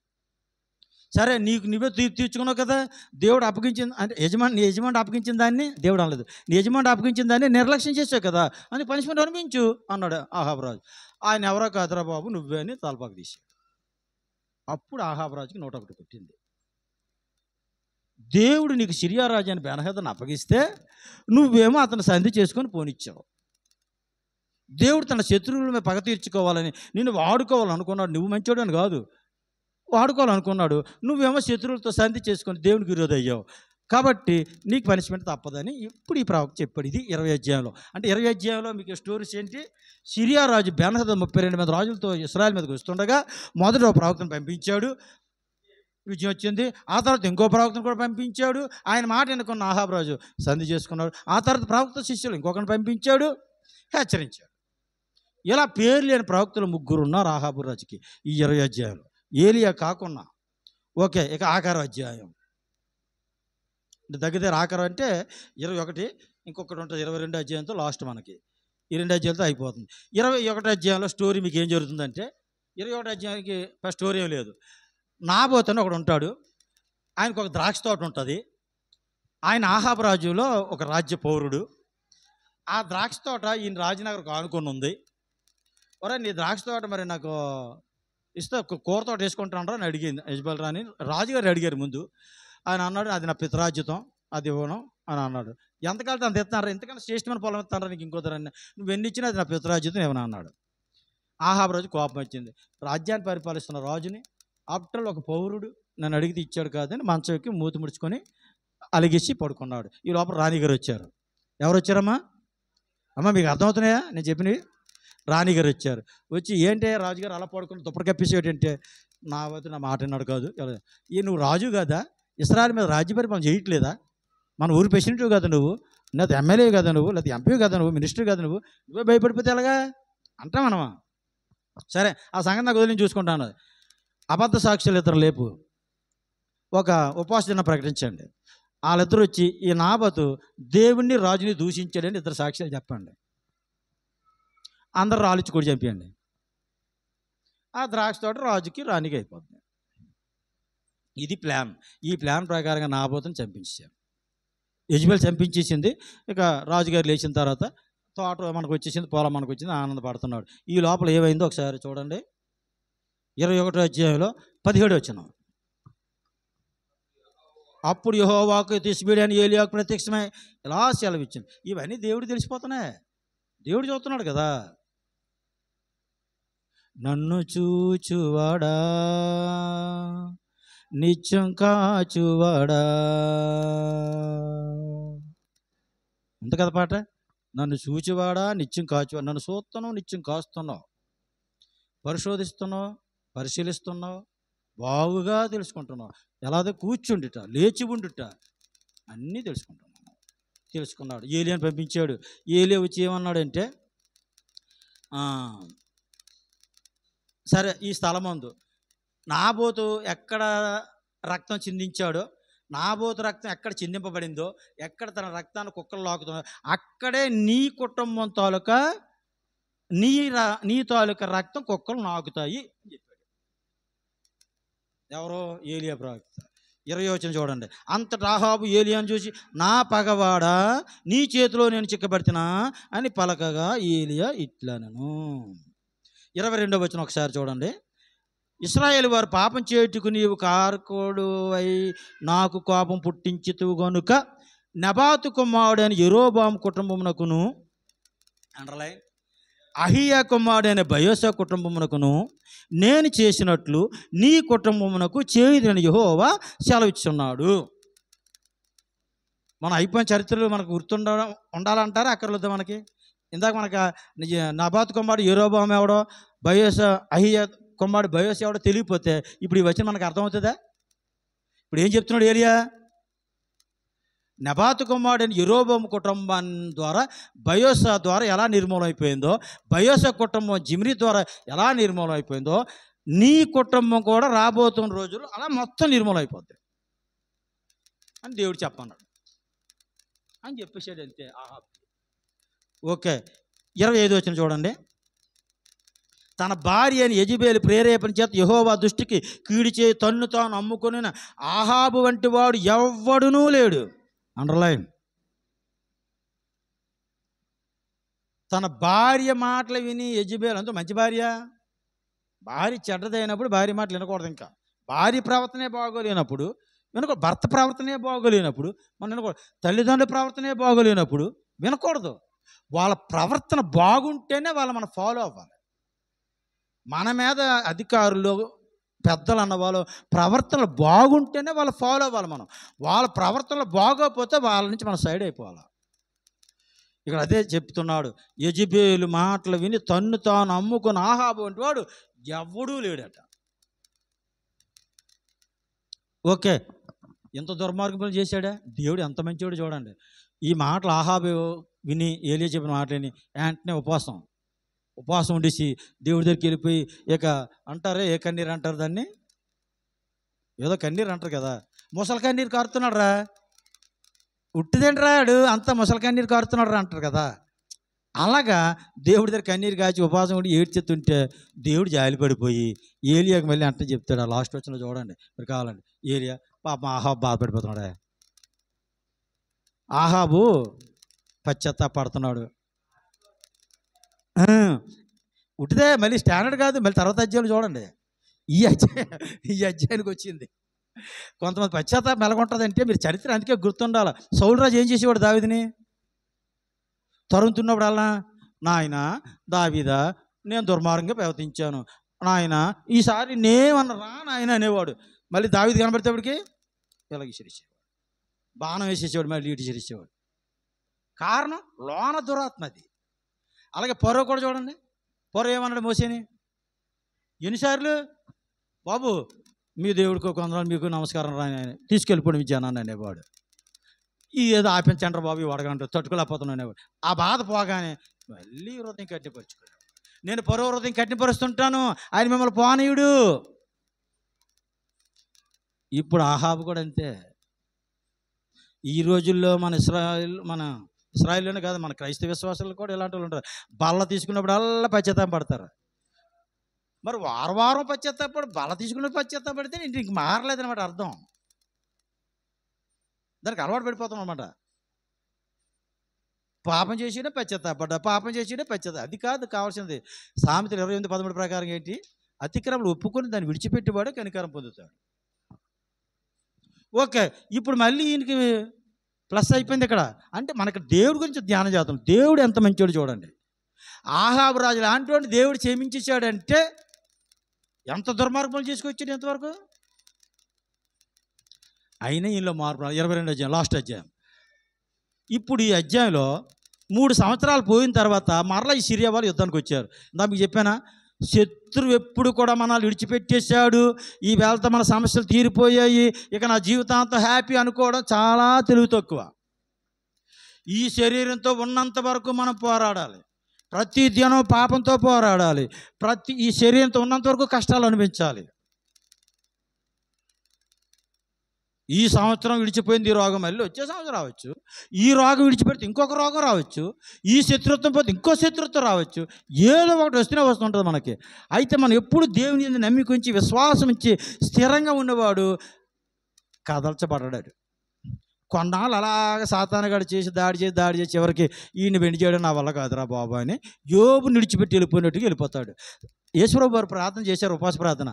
సరే నువ్వే తీర్చుకున్నావు కదా, దేవుడు అప్పగించింది అంటే నీ యజమాని అప్పగించిన దాన్ని దేవుడు అనలేదు, నీ యజమాని అప్పగించిన దాన్ని నిర్లక్ష్యం చేసావు కదా అని పనిష్మెంట్ అనిపించు అన్నాడు అహాబు రాజు. ఆయన ఎవరో కాదురా బాబు నువ్వే అని తలపాకు తీశాడు. అప్పుడు అహాబు రాజుకి 101 కొట్టింది. దేవుడు నీకు సిరియా రాజు అని బెన్హదదును అప్పగిస్తే నువ్వేమో అతను సంధి చేసుకొని పోనిచ్చావు. దేవుడు తన శత్రువుల మీద పగ తీర్చుకోవాలని నిన్ను వాడుకోవాలనుకున్నాడు. నువ్వు మంచోడు అని కాదు, వాడుకోవాలనుకున్నాడు. నువ్వేమో శత్రువులతో సంధి చేసుకొని దేవునికి విరోధి అయ్యావు. కాబట్టి నీకు పనిష్మెంట్ తప్పదని ఇప్పుడు ఈ ప్రవక్త చెప్పాడు. ఇది 20వ అధ్యాయంలో. అంటే 20వ అధ్యాయంలో మీకు స్టోరీస్ ఏంటి? సిరియా రాజు బెన్హదదు 32 మంది రాజులతో ఇశ్రాయేలు మీదకి వస్తుండగా మొదట ఒక ప్రవక్తను పంపించాడు, విజయం వచ్చింది. ఆ తర్వాత ఇంకో ప్రవక్తను కూడా పంపించాడు. ఆయన మాట ఎన్నుకున్న అహాబు రాజు సంధి చేసుకున్నాడు. ఆ తర్వాత ప్రవక్త శిష్యులు ఇంకొకరిని పంపించాడు, హెచ్చరించాడు. ఇలా పేరు లేని ప్రవక్తలు ముగ్గురు ఉన్నారు అహాబు రాజుకి ఈ 20వ అధ్యాయంలో. ఏలియా కాకుండా ఓకే. ఇక ఆఖరు అధ్యాయం దగ్గర ఆఖరు అంటే 21, ఇంకొకటి ఉంటుంది 22 అధ్యాయంతో లాస్ట్. మనకి ఈ 2 అధ్యాయాలతో అయిపోతుంది. 21 అధ్యాయంలో స్టోరీ మీకు ఏం జరుగుతుందంటే, 21 అధ్యాయానికి ఫస్ట్ స్టోరీ ఏం లేదు. నాబోతు అని ఒకడు ఉంటాడు, ఆయనకు ఒక ద్రాక్ష తోట ఉంటుంది. ఆయన అహాబు రాజులో ఒక రాజ్య పౌరుడు. ఆ ద్రాక్ష తోట ఈయన రాజనగర్కు ఆనుకొని ఉంది. నీ ద్రాక్ష తోట మరి నాకు ఇస్తే కూర తోట వేసుకుంటాను అని అడిగింది యజబల్ రాని. రాజుగారు అడిగారు ముందు. ఆయన అన్నాడు, అది నా పితరాజ్యతం, అది ఇవ్వను అని అన్నాడు. ఎంతకాలం అంత ఇస్తున్నారు, ఎంతకన్నా శ్రేష్టమైన పొలం ఇస్తాను నీకు ఇంకోదరని, నువ్వు ఎన్ని ఇచ్చినా అది నా పితరాజ్యతం ఇవ్వను అన్నాడు. అహాబు రాజు కోపం వచ్చింది. రాజ్యాన్ని పరిపాలిస్తున్న రాజుని ఆఫ్టర్ ఒక పౌరుడు నన్ను అడిగితే ఇచ్చాడు కాదని మంచం ఎక్కి మూతి ముడుచుకొని అలిగేసి పడుకున్నాడు. ఈ లోపల రాణిగారు వచ్చారు. ఎవరు వచ్చారమ్మా? మీకు అర్థమవుతున్నాయా నేను చెప్పినవి? రాణిగారు వచ్చారు. వచ్చి ఏంటే రాజుగారు అలా పడుకుని దుప్పటి కప్పేసేటంటే, నా వద్దు నా మాట విన్నాడు కాదు. నువ్వు రాజు కదా, ఇశ్రాయేలు మీద రాజ్య పరిపాలన చేయట్లేదా? మన ఊరు ప్రెసిడెంట్ కదా నువ్వు, లేదా ఎమ్మెల్యే కదా నువ్వు, లేదా ఎంపీ కదా నువ్వు, మినిస్టర్ కదా నువ్వే భయపడిపోతే ఎలాగా అంటాం మనమా? సరే ఆ సంగతి నాకు వదిలి చూసుకుంటాను. అబద్ధ సాక్షులు ఇద్దరు లేపు, ఒక ఉపవాస దినం ప్రకటించండి. వాళ్ళిద్దరు వచ్చి ఈ నాబోతు దేవుణ్ణి రాజుని దూషించాడని ఇద్దరు సాక్ష్యాలు చెప్పండి. అందరు రాలిచ్చి కూడా చంపేయండి. ఆ ద్రాక్ష తోట రాజుకి రాణికి అయిపోతుంది. ఇది ప్లాన్. ఈ ప్లాన్ ప్రకారంగా నాబోతుని చంపించారు. యెజెబెల్ చంపించేసింది. ఇక రాజుగారు లేచిన తర్వాత తోట మనకు వచ్చేసింది, పొలం మనకు వచ్చింది, ఆనందపడుతున్నాడు. ఈ లోపల ఏమైందో ఒకసారి చూడండి. 21వ అధ్యాయంలో 17వ వచనం. అప్పుడు యెహోవాకు తిష్బీడి అని ఏలియాకు ప్రత్యక్షమై ఇలా సెలవిచ్చింది. ఇవన్నీ దేవుడు తెలిసిపోతున్నాయి, దేవుడు చూస్తున్నాడు కదా. నన్ను చూచువాడా నిత్యం కాచువాడా, ఉంది కదా పాట. నన్ను చూచువాడా నిత్యం కాచువాడు. నన్ను చూస్తున్నావు, నిత్యం కాస్తున్నావు, పరిశోధిస్తున్నావు, పరిశీలిస్తున్నావు, బాగుగా తెలుసుకుంటున్నావు. ఎలాగో కూర్చుండుట, లేచి ఉండుట, అన్నీ తెలుసుకున్నాడు. ఏలియాని పంపించాడు. ఏలియా వచ్చి ఏమన్నాడంటే, సరే ఈ స్థలం ముందు నాబోతు ఎక్కడ రక్తం చిందించాడో, నాబోతు రక్తం ఎక్కడ చిందింపబడిందో, ఎక్కడ తన రక్తాన్ని కుక్కలు లాగుతుందో అక్కడే నీ కుటుంబం తాలూకా నీ తాలూకా రక్తం కుక్కలు నాకుతాయి అని చెప్పాడు. ఎవరో ఏలియా ప్రవక్త. 20వ వచనం చూడండి. అంతటా అహాబు ఏలియాను చూసి, నా పగవాడా నీ చేతిలో నేను చిక్కబడితినా అని పలకగా ఏలియా ఇట్లనను. 22వ వచనం ఒకసారి చూడండి. ఇశ్రాయేలు వారు పాపం చేయుటకు నీవు కారకుడు అయి నాకు కోపం పుట్టించితివి గనుక నెబాతు కుమారుడైన యెరోబాము కుటుంబమునకును, అండర్లైన్, అహియా కుమారుడైన బయోసా కుటుంబమునకును నేను చేసినట్లు నీ కుటుంబమునకు చేయుదని యెహోవా సెలవిచ్చున్నాడు. మన అయిపోయిన చరిత్రలు మనకు ఉండాలంటారా అక్కర్లేదా మనకి? ఇందాక మనకు నబాతు కుమారుడు యెరోబాము ఎవడో, అహియా కుమారుడు బయోసా ఎవడో తెలియకపోతే ఇప్పుడు ఈ వచ్చిన మనకు అర్థమవుతుందా? ఇప్పుడు ఏం చెప్తున్నాడు ఏలియా? నెబాతు కుమారుడైన యెరోబాము కుటుంబం ద్వారా బయోసా ద్వారా ఎలా నిర్మూలన అయిపోయిందో, బయోసా కుటుంబం జిమ్రీ ద్వారా ఎలా నిర్మూలన అయిపోయిందో, నీ కుటుంబం కూడా రాబోతున్న రోజులు అలా మొత్తం నిర్మూలన అయిపోద్ది అని దేవుడు చెప్పన్నాడు అని చెప్పేసాడు. అంతే. ఓకే. 25వ వచనం చూడండి. తన భార్య అని యెజెబెలు ప్రేరేపణ చేత యెహోవా దృష్టికి కీడు చేయి తన్ను తాను అమ్ముకొనిన ఆహాబు వంటి వాడు ఎవ్వడునూ లేడు. అండర్లైన్. తన భార్య మాటలు విని యెజెబెలు, అంతా మంచి భార్య చెడ్డదైనప్పుడు భార్య మాటలు వినకూడదు. ఇంకా భార్య ప్రవర్తనే బాగోలేనప్పుడు వినకూడదు, భర్త ప్రవర్తనే బాగోలేనప్పుడు మనం వినకూడదు, తల్లిదండ్రుల ప్రవర్తనే బాగోలేనప్పుడు వినకూడదు. వాళ్ళ ప్రవర్తన బాగుంటేనే మనం ఫాలో అవ్వాలి. మన మీద అధికారులు పెద్దలు అన్న వాళ్ళు ప్రవర్తనలు బాగుంటేనే వాళ్ళు ఫాలో అవ్వాలి. మనం వాళ్ళ ప్రవర్తనలు బాగోకపోతే వాళ్ళ నుంచి మనం సైడ్ అయిపోవాలి. ఇక్కడ అదే చెప్తున్నాడు. యెజెబెలు మాటలు విని తన్ను తాను అమ్ముకుని ఆహాబు వంటి వాడు ఎవడూ లేడట. ఓకే. ఎంత దుర్మార్గం చేశాడా దేవుడు, ఎంత మంచివాడు చూడండి. ఈ మాటలు ఆహాబు విని ఏలియా చెప్పిన మాటలని వెంటనే ఉపవాసం ఉండేసి దేవుడి దగ్గరికి వెళ్ళిపోయి, ఇక అంటారే ఏ కన్నీరు అంటారు దాన్ని, ఏదో కన్నీరు అంటారు కదా, ముసలి కన్నీరు కారుతున్నాడు రా, ఉట్టిదేంటి రాడు అంతా ముసలి కన్నీరు కారుతున్నాడు రా అంటారు కదా. అలాగా దేవుడి దగ్గర కన్నీరు కాచి ఉపవాసం ఉండి ఏడ్చెత్తుంటే దేవుడు జాలి పడిపోయి ఏలియాకి మళ్ళీ అంటే చెప్తాడు. ఆ లాస్ట్ వచ్చిన చూడండి మీరు కావాలండి. ఏలియా పాపం ఆహాబు బాధపడిపోతున్నాడే, ఆహాబు పశ్చాత్తాపడుతున్నాడు. ఉట్టిదే మళ్ళీ స్టాండర్డ్ కాదు. మళ్ళీ తర్వాత అధ్యాయులు చూడండి. ఈ అధ్యాయానికి వచ్చింది. కొంతమంది పశ్చాత్తాపం ఎలాగుంటుందంటే మీరు చరిత్ర అందుకే గుర్తుండాలి. సౌలు రాజు ఏం చేసేవాడు దావీదుని తరుముతున్నప్పుడు అలా, నాయన దావీదా నేను దుర్మార్గంగా ప్రవర్తించాను నాయన, ఈసారి నేమన్నరా నాయన అనేవాడు. మళ్ళీ దావీదు కనబడితేప్పటికి ఇలాగ చిరిచేవాడు, బాణం వేసేసేవాడు, మళ్ళీ ఇటు చిరిచేవాడు. కారణం లోన దురాత్మ అది. అలాగే పరో కూడా చూడండి, పొర ఏమన్నాడు మోసేని? ఎన్నిసార్లు? బాబు మీ దేవుడికి కొందరు మీకు నమస్కారం రాని తీసుకెళ్ళిపోండి మీ జనాన్ని అనేవాడు. ఈ ఏదో ఆపించండ్రా బాబు, వడగంట తట్టుకోలేకపోతున్నాను అనేవాడు. ఆ బాధ పోగానే మళ్ళీ హృదయం కట్టిపరుచుకున్నాడు. నేను పరో హృదయం కట్టిపరుస్తుంటాను, ఆయన మిమ్మల్ని పోనీయుడు. ఇప్పుడు ఆహాబు కూడా అంతే. ఈ రోజుల్లో మన ఇశ్రాయేల్లోనే కాదు, మన క్రైస్తవ విశ్వాసాలు కూడా ఇలాంటి వాళ్ళు ఉంటారు. బల్ల తీసుకున్నప్పుడు అల్లా పశ్చాత్తాపం పడతారు. మరి వారం పశ్చాత్తాపడి బల్ల తీసుకున్న పశ్చాత్తాపడితే ఇంక మారలేదనమాట అర్థం. దానికి అలవాటు పడిపోతాం అనమాట. పాపం చేసినా పశ్చాత్తాపడ్డా, పాపం చేసినా పశ్చాత్తాపం. అది కాదు కావాల్సింది. సామెతలు 28:13 ప్రకారం ఏంటి? అతిక్రమలు ఒప్పుకొని దాన్ని విడిచిపెట్టేవాడే కనికరం పొందుతాడు. ఓకే, ఇప్పుడు మళ్ళీ ఈయనకి ప్లస్ అయిపోయింది ఇక్కడ. అంటే మనకు దేవుడి గురించి ధ్యానం చేస్తాం. దేవుడు ఎంత మంచోడు చూడండి. ఆహాబు రాజు లాంటి వాడిని దేవుడు క్షమించేశాడంటే ఎంత దుర్మార్గములు చేసుకొచ్చాడు ఎంతవరకు. అయినా ఈయనలో మార్పు. 22వ అధ్యాయం, లాస్ట్ అధ్యాయం. ఇప్పుడు ఈ అధ్యాయంలో 3 సంవత్సరాలు పోయిన తర్వాత మరలా ఈ సిరియా వాళ్ళు యుద్ధానికి వచ్చారు. మీకు చెప్పానా, శత్రువు ఎప్పుడు కూడా మనల్ని విడిచిపెట్టేశాడు, ఈ వేళతో మన సమస్యలు తీరిపోయాయి, ఇక నా జీవితాంతం హ్యాపీ అనుకోవడం చాలా తెలివి తక్కువ. ఈ శరీరంతో ఉన్నంత వరకు మనం పోరాడాలి. ప్రతి దినం పాపంతో పోరాడాలి. ఈ శరీరంతో ఉన్నంత వరకు కష్టాలు అనిపించాలి. ఈ సంవత్సరం విడిచిపోయింది ఈ రోగం, మళ్ళీ వచ్చే సంవత్సరం రావచ్చు. ఈ రోగం విడిచిపెడితే ఇంకొక రోగం రావచ్చు. ఈ శత్రుత్వం పోతే ఇంకో శత్రుత్వం రావచ్చు. ఏదో ఒకటి వస్తుంటుంది మనకి. అయితే మనం ఎప్పుడు దేవుని నమ్మిక ఉంచి విశ్వాసం ఇచ్చి స్థిరంగా ఉన్నవాడు కదల్చబడ్డాడు. కొన్నాళ్ళు అలాగ సాతానుగాడు దాడి చేసి చివరికి ఈయన వెండి చేయడం నా వల్ల కాదురా బాబు అని యోబుని విడిచిపెట్టి వెళ్ళిపోయినట్టుగా వెళ్ళిపోతాడు. యేసుప్రభువు వారు ప్రార్థన చేశారు, ఉపవాస ప్రార్థన.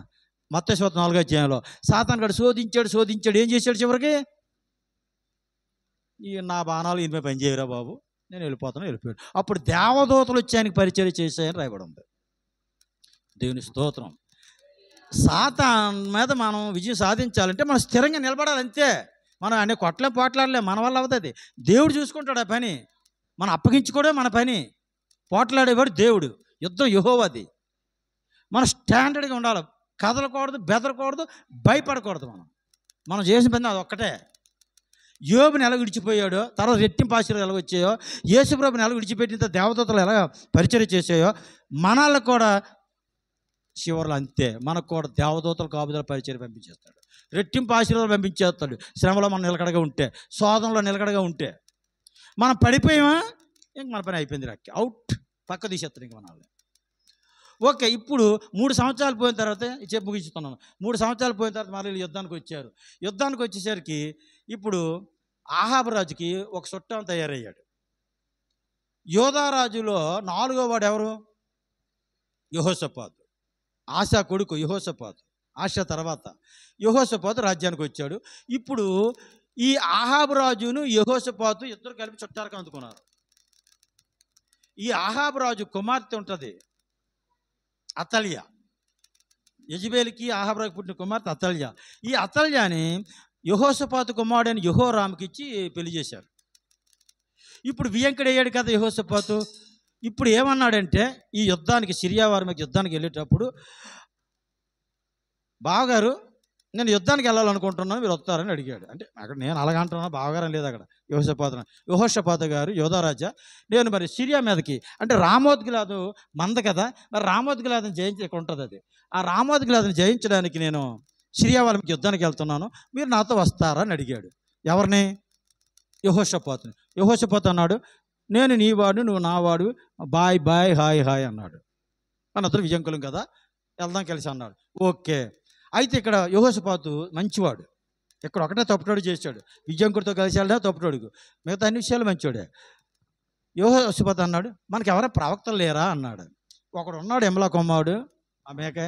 మత్తయి 4వ అధ్యాయంలో సాతానుగాడు శోధించాడు. ఏం చేశాడు చివరికి? నా బాణాలు ఈయన పని చేయరా బాబు, నేను వెళ్ళిపోయాడు. అప్పుడు దేవదూతలు వచ్చి ఆయనకి పరిచర్య చేశాయని రాయబడి ఉంది. దేవుని స్తోత్రం. సాతాన్ మీద మనం విజయం సాధించాలంటే మనం స్థిరంగా నిలబడాలి అంతే. మనం అనే పోట్లాడలే, మన వల్ల అవుతుంది. దేవుడు చూసుకుంటాడు ఆ పని. మనం అప్పగించుకోవడే మన పని. పోట్లాడేవాడు దేవుడు. యుద్ధం యెహోవాది. మనం స్టాండర్డ్గా ఉండాలి. కదలకూడదు, బెదరకూడదు, భయపడకూడదు. మనం చేసిన పని అది ఒక్కటే. యోబుని ఎలా విడిచిపోయాడో, తర్వాత రెట్టింపు ఆశీర్వాదాలు ఎలా వచ్చాయో, యేసుప్రభుని ఎలా విడిచిపెట్టిన దేవదూతలు ఎలా పరిచర్య చేసాయో, మనల్ని కూడా చివరిలో అంతే. మనకు కూడా దేవదూతలు కాపుదల పరిచర్య పంపించేస్తాడు. రెట్టింపు ఆశీర్వాదాలు పంపించేస్తాడు. శ్రమలో మనం నిలకడగా ఉంటే, శోధనలో నిలకడగా ఉంటే. మనం పడిపోయామా, ఇంక మన పని అయిపోయింది, రక్కి అవుట్, పక్క తీసేస్తాడు ఇంక మనల్ని. ఓకే, ఇప్పుడు 3 సంవత్సరాలు పోయిన తర్వాత ముగిస్తున్నాను. 3 సంవత్సరాలు పోయిన తర్వాత మళ్ళీ యుద్ధానికి వచ్చారు. యుద్ధానికి వచ్చేసరికి ఇప్పుడు ఆహాబు రాజుకి ఒక చుట్టం తయారయ్యాడు. యోధారాజులో 4వ వాడు ఎవరు? యెహోషాపాతు. ఆశా కొడుకు యెహోషాపాతు. ఆశా తర్వాత యెహోషాపాతు రాజ్యానికి వచ్చాడు. ఇప్పుడు ఈ ఆహాబు రాజును యెహోషాపాతు ఇద్దరు కలిపి చుట్టాలకు అందుకున్నారు. ఈ ఆహాబు రాజు కుమార్తె ఉంటుంది అతల్యా. యెజబేలుకి ఆహాబు రాజుకి పుట్టిన కుమార్తె అతల్యా. ఈ అతల్యాని యెహోషాపాతు కుమారుడైన యెహోరాముకి ఇచ్చి పెళ్లి చేశారు. ఇప్పుడు వియంకుడయ్యాడు కదా యెహోషాపాతు. ఇప్పుడు ఏమన్నాడంటే, ఈ యుద్ధానికి సిరియా వారి మీద యుద్ధానికి వెళ్ళేటప్పుడు, బావగారు నేను యుద్ధానికి వెళ్ళాలనుకుంటున్నాను, మీరు వస్తారని అడిగాడు. అంటే అక్కడ నేను అలాగంటున్నా, బావగారని లేదు అక్కడ. యెహోషాపాతు గారు యోధారాజా, నేను మరి సిరియా మీదకి, అంటే రామోత్గిలాదు మంద కదా, మరి రామోత్గిలాదుని జయించక ఉంటుంది అది. ఆ రామోత్గిలాదుని జయించడానికి నేను సిరియా వాళ్ళ మీద యుద్ధానికి వెళ్తున్నాను, మీరు నాతో వస్తారా అని అడిగాడు. ఎవరిని? యెహోషాపాతుని. యెహోషాపాతు అన్నాడు, నేను నీ వాడు, నువ్వు నా వాడు, బాయ్ బాయ్ హాయ్ హాయ్ అన్నాడు. మన అతను విజంకులం కదా, వెళ్దాం కలిసి అన్నాడు. ఓకే, అయితే ఇక్కడ యెహోషాపాతు మంచివాడు. ఇక్కడ ఒకటే తప్పుటోడు చేశాడు. విజంకుడితో కలిసి వెళ్ళినా తప్పుటోడుకు, మిగతా అన్ని విషయాలు మంచివాడే. యెహోషాపాతు అన్నాడు, మనకి ఎవరైనా ప్రవక్తలు లేరా అన్నాడు. ఒకడు ఉన్నాడు, ఎమ్లా కొమ్మాడు, ఆ మేక,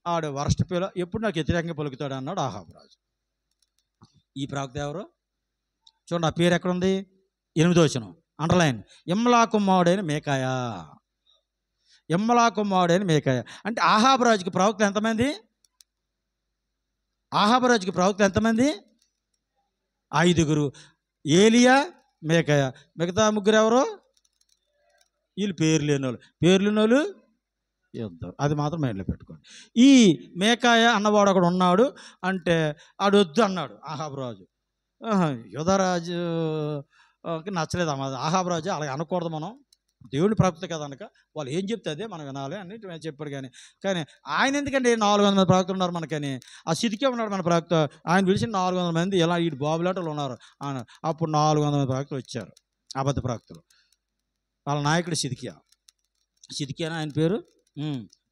ఆడు వరస్ట్ పిల్ల, ఎప్పుడు నాకు వ్యతిరేకంగా పలుకుతాడు అన్నాడు ఆహాబు రాజు. ఈ ప్రవక్త ఎవరు చూడండి, ఆ పేరు ఎక్కడుంది? 8వ వచనం అండర్లైన్. ఎమ్లా కుమారుడైన మీకాయా. ఎమ్లా కుమారుడైన మీకాయా అంటే ఆహాబు రాజుకి ప్రవక్తలు ఎంతమంది? ఆహాబు రాజుకి ప్రవక్తలు ఎంతమంది? 5. ఏలియా, మీకాయా. మిగతా 3 ఎవరు? వీళ్ళు పేరు లేనోళ్ళు. యుద్ధం. అది మాత్రం మైండ్లో పెట్టుకోండి. ఈ మేకాయ అన్నవాడు అక్కడ ఉన్నాడు అంటే ఆడు వద్దు అన్నాడు ఆహాబు రాజు. యోధారాజు నచ్చలేదు ఆహాబు రాజు. అలాగే అనకూడదు, మనం దేవుని ప్రవక్త కదా అనక వాళ్ళు ఏం చెప్తే అదే మనం వినాలి అని చెప్పాడు. కానీ ఆయన ఎందుకంటే 400 మంది ప్రవక్తలు ఉన్నారు మనకని. ఆ సిదికే ఉన్నాడు మన ప్రవక్త, ఆయన పిలిచిన 400 మంది ఇలా ఈ బాబులాటలు ఉన్నారు ఆయన. అప్పుడు 400 మంది ప్రవక్తలు వచ్చారు, అబద్ధ ప్రవక్తలు. వాళ్ళ నాయకుడు సిద్కియా ఆయన పేరు.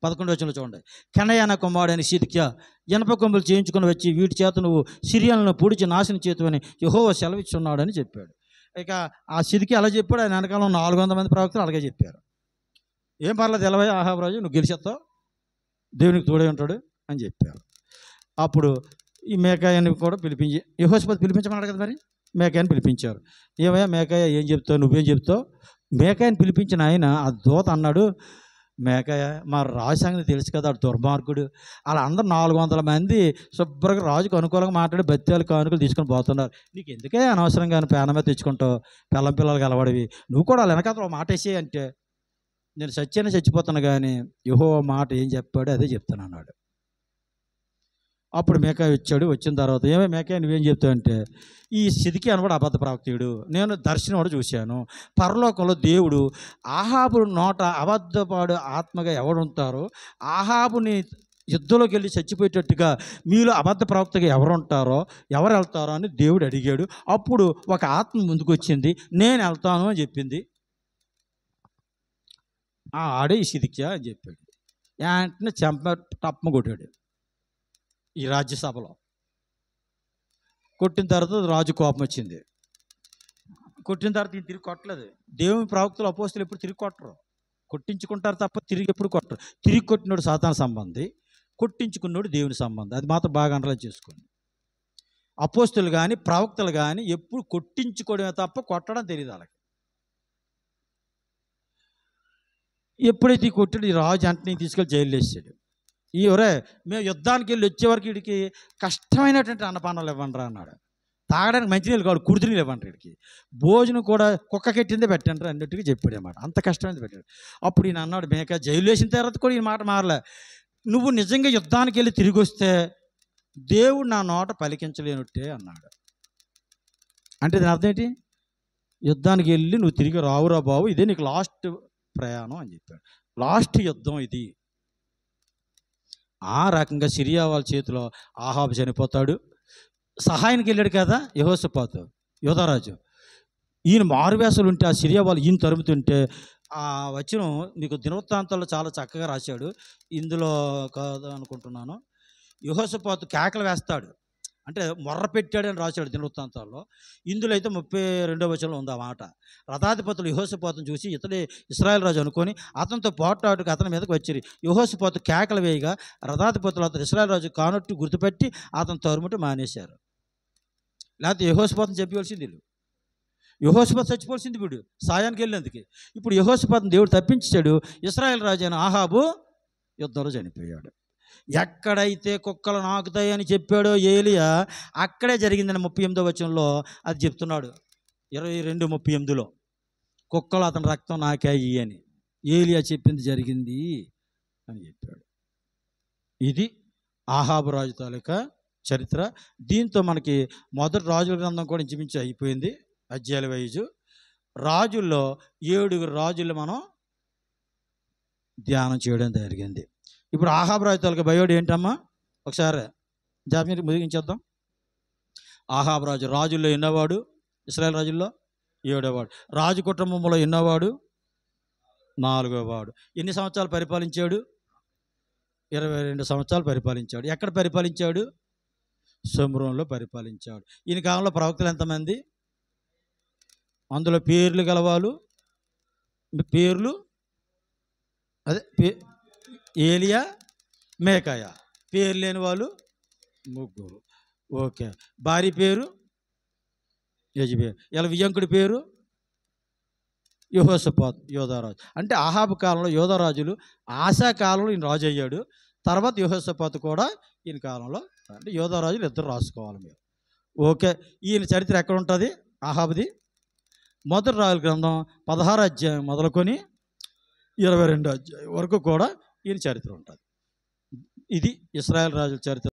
11వ వచనంలో చూడండి. కెనయాన కుమారుడైన సిద్కియా ఇనప కొమ్ములు చేయించుకుని వచ్చి వీటి చేత నువ్వు సిరియలను పూడిచి నాశనం చేతువని యెహోవా సెలవిచ్చున్నాడని చెప్పాడు. ఇక ఆ సిద్కియా అలా చెప్పాడు. ఆయన వెనకాలం 400 మంది ప్రవక్తలు అలాగే చెప్పారు. ఏం పర్లేదు తెలవై ఆహాబు రాజు, నువ్వు గెలిచేస్తావు, దేవునికి తోడే ఉంటాడు అని చెప్పారు. అప్పుడు ఈ మేకాయని కూడా పిలిపించి, యెహోషాపాతు పిలిపించమన్నాడు కదా, మరి మేకాయని పిలిపించారు. ఏమయ్యా మేకాయ ఏం చెప్తావు, నువ్వేం చెప్తావు? మేకాయని పిలిపించిన ఆయన ఆ దూత అన్నాడు, మేకాయ మా రాజు సంగతి తెలుసు కదా, ఆడు దుర్మార్గుడు. అలా అందరూ 400 మంది శుభ్రంగా రాజుకు అనుకూలంగా మాట్లాడి బత్యాలు కానుకలు తీసుకొని పోతున్నారు. నీకు ఎందుకే అనవసరంగా పేన మీద తెచ్చుకుంటావు, పిల్లం పిల్లలు కలవడివి, నువ్వు కూడా వాళ్ళ వెనకాల మాట వేసే అంటే నేను చచ్చిపోతాను కానీ యెహోవా మాట ఏం చెప్పాడో అదే చెప్తాను అన్నాడు. అప్పుడు మేకాయ వచ్చాడు. వచ్చిన తర్వాత ఏమే మేకాయ నువ్వేం చెప్తావు అంటే, ఈ సిద్కియా అనవాడు అబద్ధ ప్రవక్తుడు, నేను దర్శనం కూడా చూశాను. పరలోకంలో దేవుడు ఆహాబు నోట అబద్ధపాడు ఆత్మగా ఎవడుంటారో, ఆహాబుని యుద్ధంలోకి వెళ్ళి చచ్చిపోయేటట్టుగా మీలో అబద్ధ ప్రవక్తగా ఎవరు వెళ్తారో అని దేవుడు అడిగాడు. అప్పుడు ఒక ఆత్మ ముందుకు వచ్చింది, నేను వెళ్తాను అని చెప్పింది. ఆడే ఈ సిద్కియా అని చెప్పాడు. వెంటనే టప్మ కొట్టాడు ఈ రాజ్యసభలో. కొట్టిన తర్వాత రాజు కోపం వచ్చింది. కొట్టిన తర్వాత ఈయన తిరిగి కొట్టలేదు. దేవుని ప్రవక్తలు అపోస్తులు ఎప్పుడు తిరిగి కొట్టరు, కొట్టించుకుంటారు తప్ప తిరిగి ఎప్పుడు కొట్టరు. తిరిగి కొట్టినోడు సాతాను సంబంధి, కొట్టించుకున్నోడు దేవుని సంబంధం. అది మాత్రం బాగా అండర్లైన్ చేసుకోండి. అపోస్తులు కానీ ప్రవక్తలు కానీ ఎప్పుడు కొట్టించుకోవడమే తప్ప కొట్టడం తెలియదు వాళ్ళకి. ఎప్పుడైతే కొట్టాడు ఈ రాజు వెంటనే తీసుకెళ్ళి జైలు వేసాడు. మేము యుద్ధానికి వెళ్ళి వచ్చేవరకు వీడికి కష్టమైనటువంటి అన్నపానాలు ఇవ్వండిరా అన్నాడు. తాగడానికి మంచినీళ్ళు కాదు, కుర్తినీళ్ళు ఇవ్వండి వీడికి, భోజనం కూడా కుక్క కెట్టిందే పెట్టండి అన్నట్టుగా చెప్పాడు అన్నమాట. అంత కష్టమైనది పెట్టాడు. అప్పుడు ఈయన అన్నాడు, మేక జైలు వేసిన తర్వాత కూడా ఈ మాట మారలే, నువ్వు నిజంగా యుద్ధానికి వెళ్ళి తిరిగి వస్తే దేవుడు నా నోట పలికించలేనట్టే అన్నాడు. అంటే దాని అర్థం ఏంటి? యుద్ధానికి వెళ్ళి నువ్వు తిరిగి రావురా బాబు, ఇదే నీకు లాస్ట్ ప్రయాణం అని చెప్పాడు. లాస్ట్ యుద్ధం ఇది. ఆ రకంగా సిరియా వాళ్ళ చేతిలో ఆహాబు చనిపోతాడు. సహాయానికి వెళ్ళాడు కదా యెహోషాపాతు యోధారాజు, ఈయన మారువేషాలు ఉంటే ఆ సిరియా వాళ్ళు ఈయన తరుముతుంటే ఆ వచనం మీకు దినవృత్తాంతాల్లో చాలా చక్కగా రాశాడు. ఇందులో కాదు అనుకుంటున్నాను. యెహోషాపాతు కేకలు వేస్తాడు, అంటే మొర్ర పెట్టాడని రాశాడు దినవృత్తాంతాల్లో. ఇందులో అయితే 32వ వచనంలో ఉంది ఆ మాట. రథాధిపతులు యెహోషాపాతును చూసి ఇతడే ఇశ్రాయేలు రాజు అనుకొని అతనితో పోట్లాడుకు అతని మీదకి వచ్చిరి. యెహోషాపాతు కేకలు వేయగా రథాధిపతులు అతను ఇశ్రాయేలు రాజు కానట్టు గుర్తుపెట్టి అతను తరుముట మానేశారు. లేకపోతే యెహోషాపాతుని చెప్పవలసింది వీళ్ళు, యెహోషాపాతు చచ్చిపోవాల్సింది వీడు సాయానికి వెళ్ళినందుకు. ఇప్పుడు యెహోషాపాతుని దేవుడు తప్పించాడు. ఇశ్రాయేలు రాజు అయిన ఆహాబు యుద్ధంలో చనిపోయాడు. ఎక్కడైతే కుక్కలు నాకుతాయని చెప్పాడో ఏలియా, అక్కడే జరిగిందని 38వ వచనంలో అది చెప్తున్నాడు. 22:38లో కుక్కలు అతని రక్తం నాకాయి అని ఏలియా చెప్పింది జరిగింది అని చెప్పాడు. ఇది ఆహాబు రాజు తాలూకా చరిత్ర. దీంతో మనకి మొదటి రాజుల గ్రంథం కూడా ఇంచుమించు అయిపోయింది. అధ్యాయాల వైజు రాజుల్లో 7 రాజులు మనం ధ్యానం చేయడం జరిగింది. ఇప్పుడు ఆహాబు రాజు తాలూకా బయోడు ఏంటమ్మా, ఒకసారి జాబితా ముగించేద్దాం. ఆహాబు రాజు రాజుల్లో ఎన్నోవాడు? ఇశ్రాయేల్ రాజుల్లో 7వ వాడు. రాజు కుటుంబంలో ఎన్నోవాడు? 4వ వాడు. ఎన్ని సంవత్సరాలు పరిపాలించాడు? 22 సంవత్సరాలు పరిపాలించాడు. ఎక్కడ పరిపాలించాడు? షోమ్రోనులో పరిపాలించాడు. ఈయన కాలంలో ప్రవక్తలు ఎంతమంది? అందులో పేర్లు గలవాళ్ళు పేర్లు అదే ఏలియా, మేకాయ. పేరు లేని వాళ్ళు 3. ఓకే. భార్య పేరు యెజబెల్. ఇలా వియంకుడి పేరు యెహోషాపాతు, యోధారాజు. అంటే ఆహాబు కాలంలో యోధారాజులు, ఆశా కాలంలో ఈయన రాజు అయ్యాడు. తర్వాత యెహోషాపాతు కూడా ఈయన కాలంలో. అంటే యోధారాజులు ఇద్దరు రాసుకోవాలి మీరు. ఓకే. ఈయన చరిత్ర ఎక్కడ ఉంటుంది? ఆహాబుది మొదటి రాజుల గ్రంథం 16వ అధ్యాయం మొదలుకొని 22వ అధ్యాయం వరకు కూడా ఈయన చరిత్ర ఉంటుంది. ఇది ఇశ్రాయేల్ రాజుల చరిత్ర.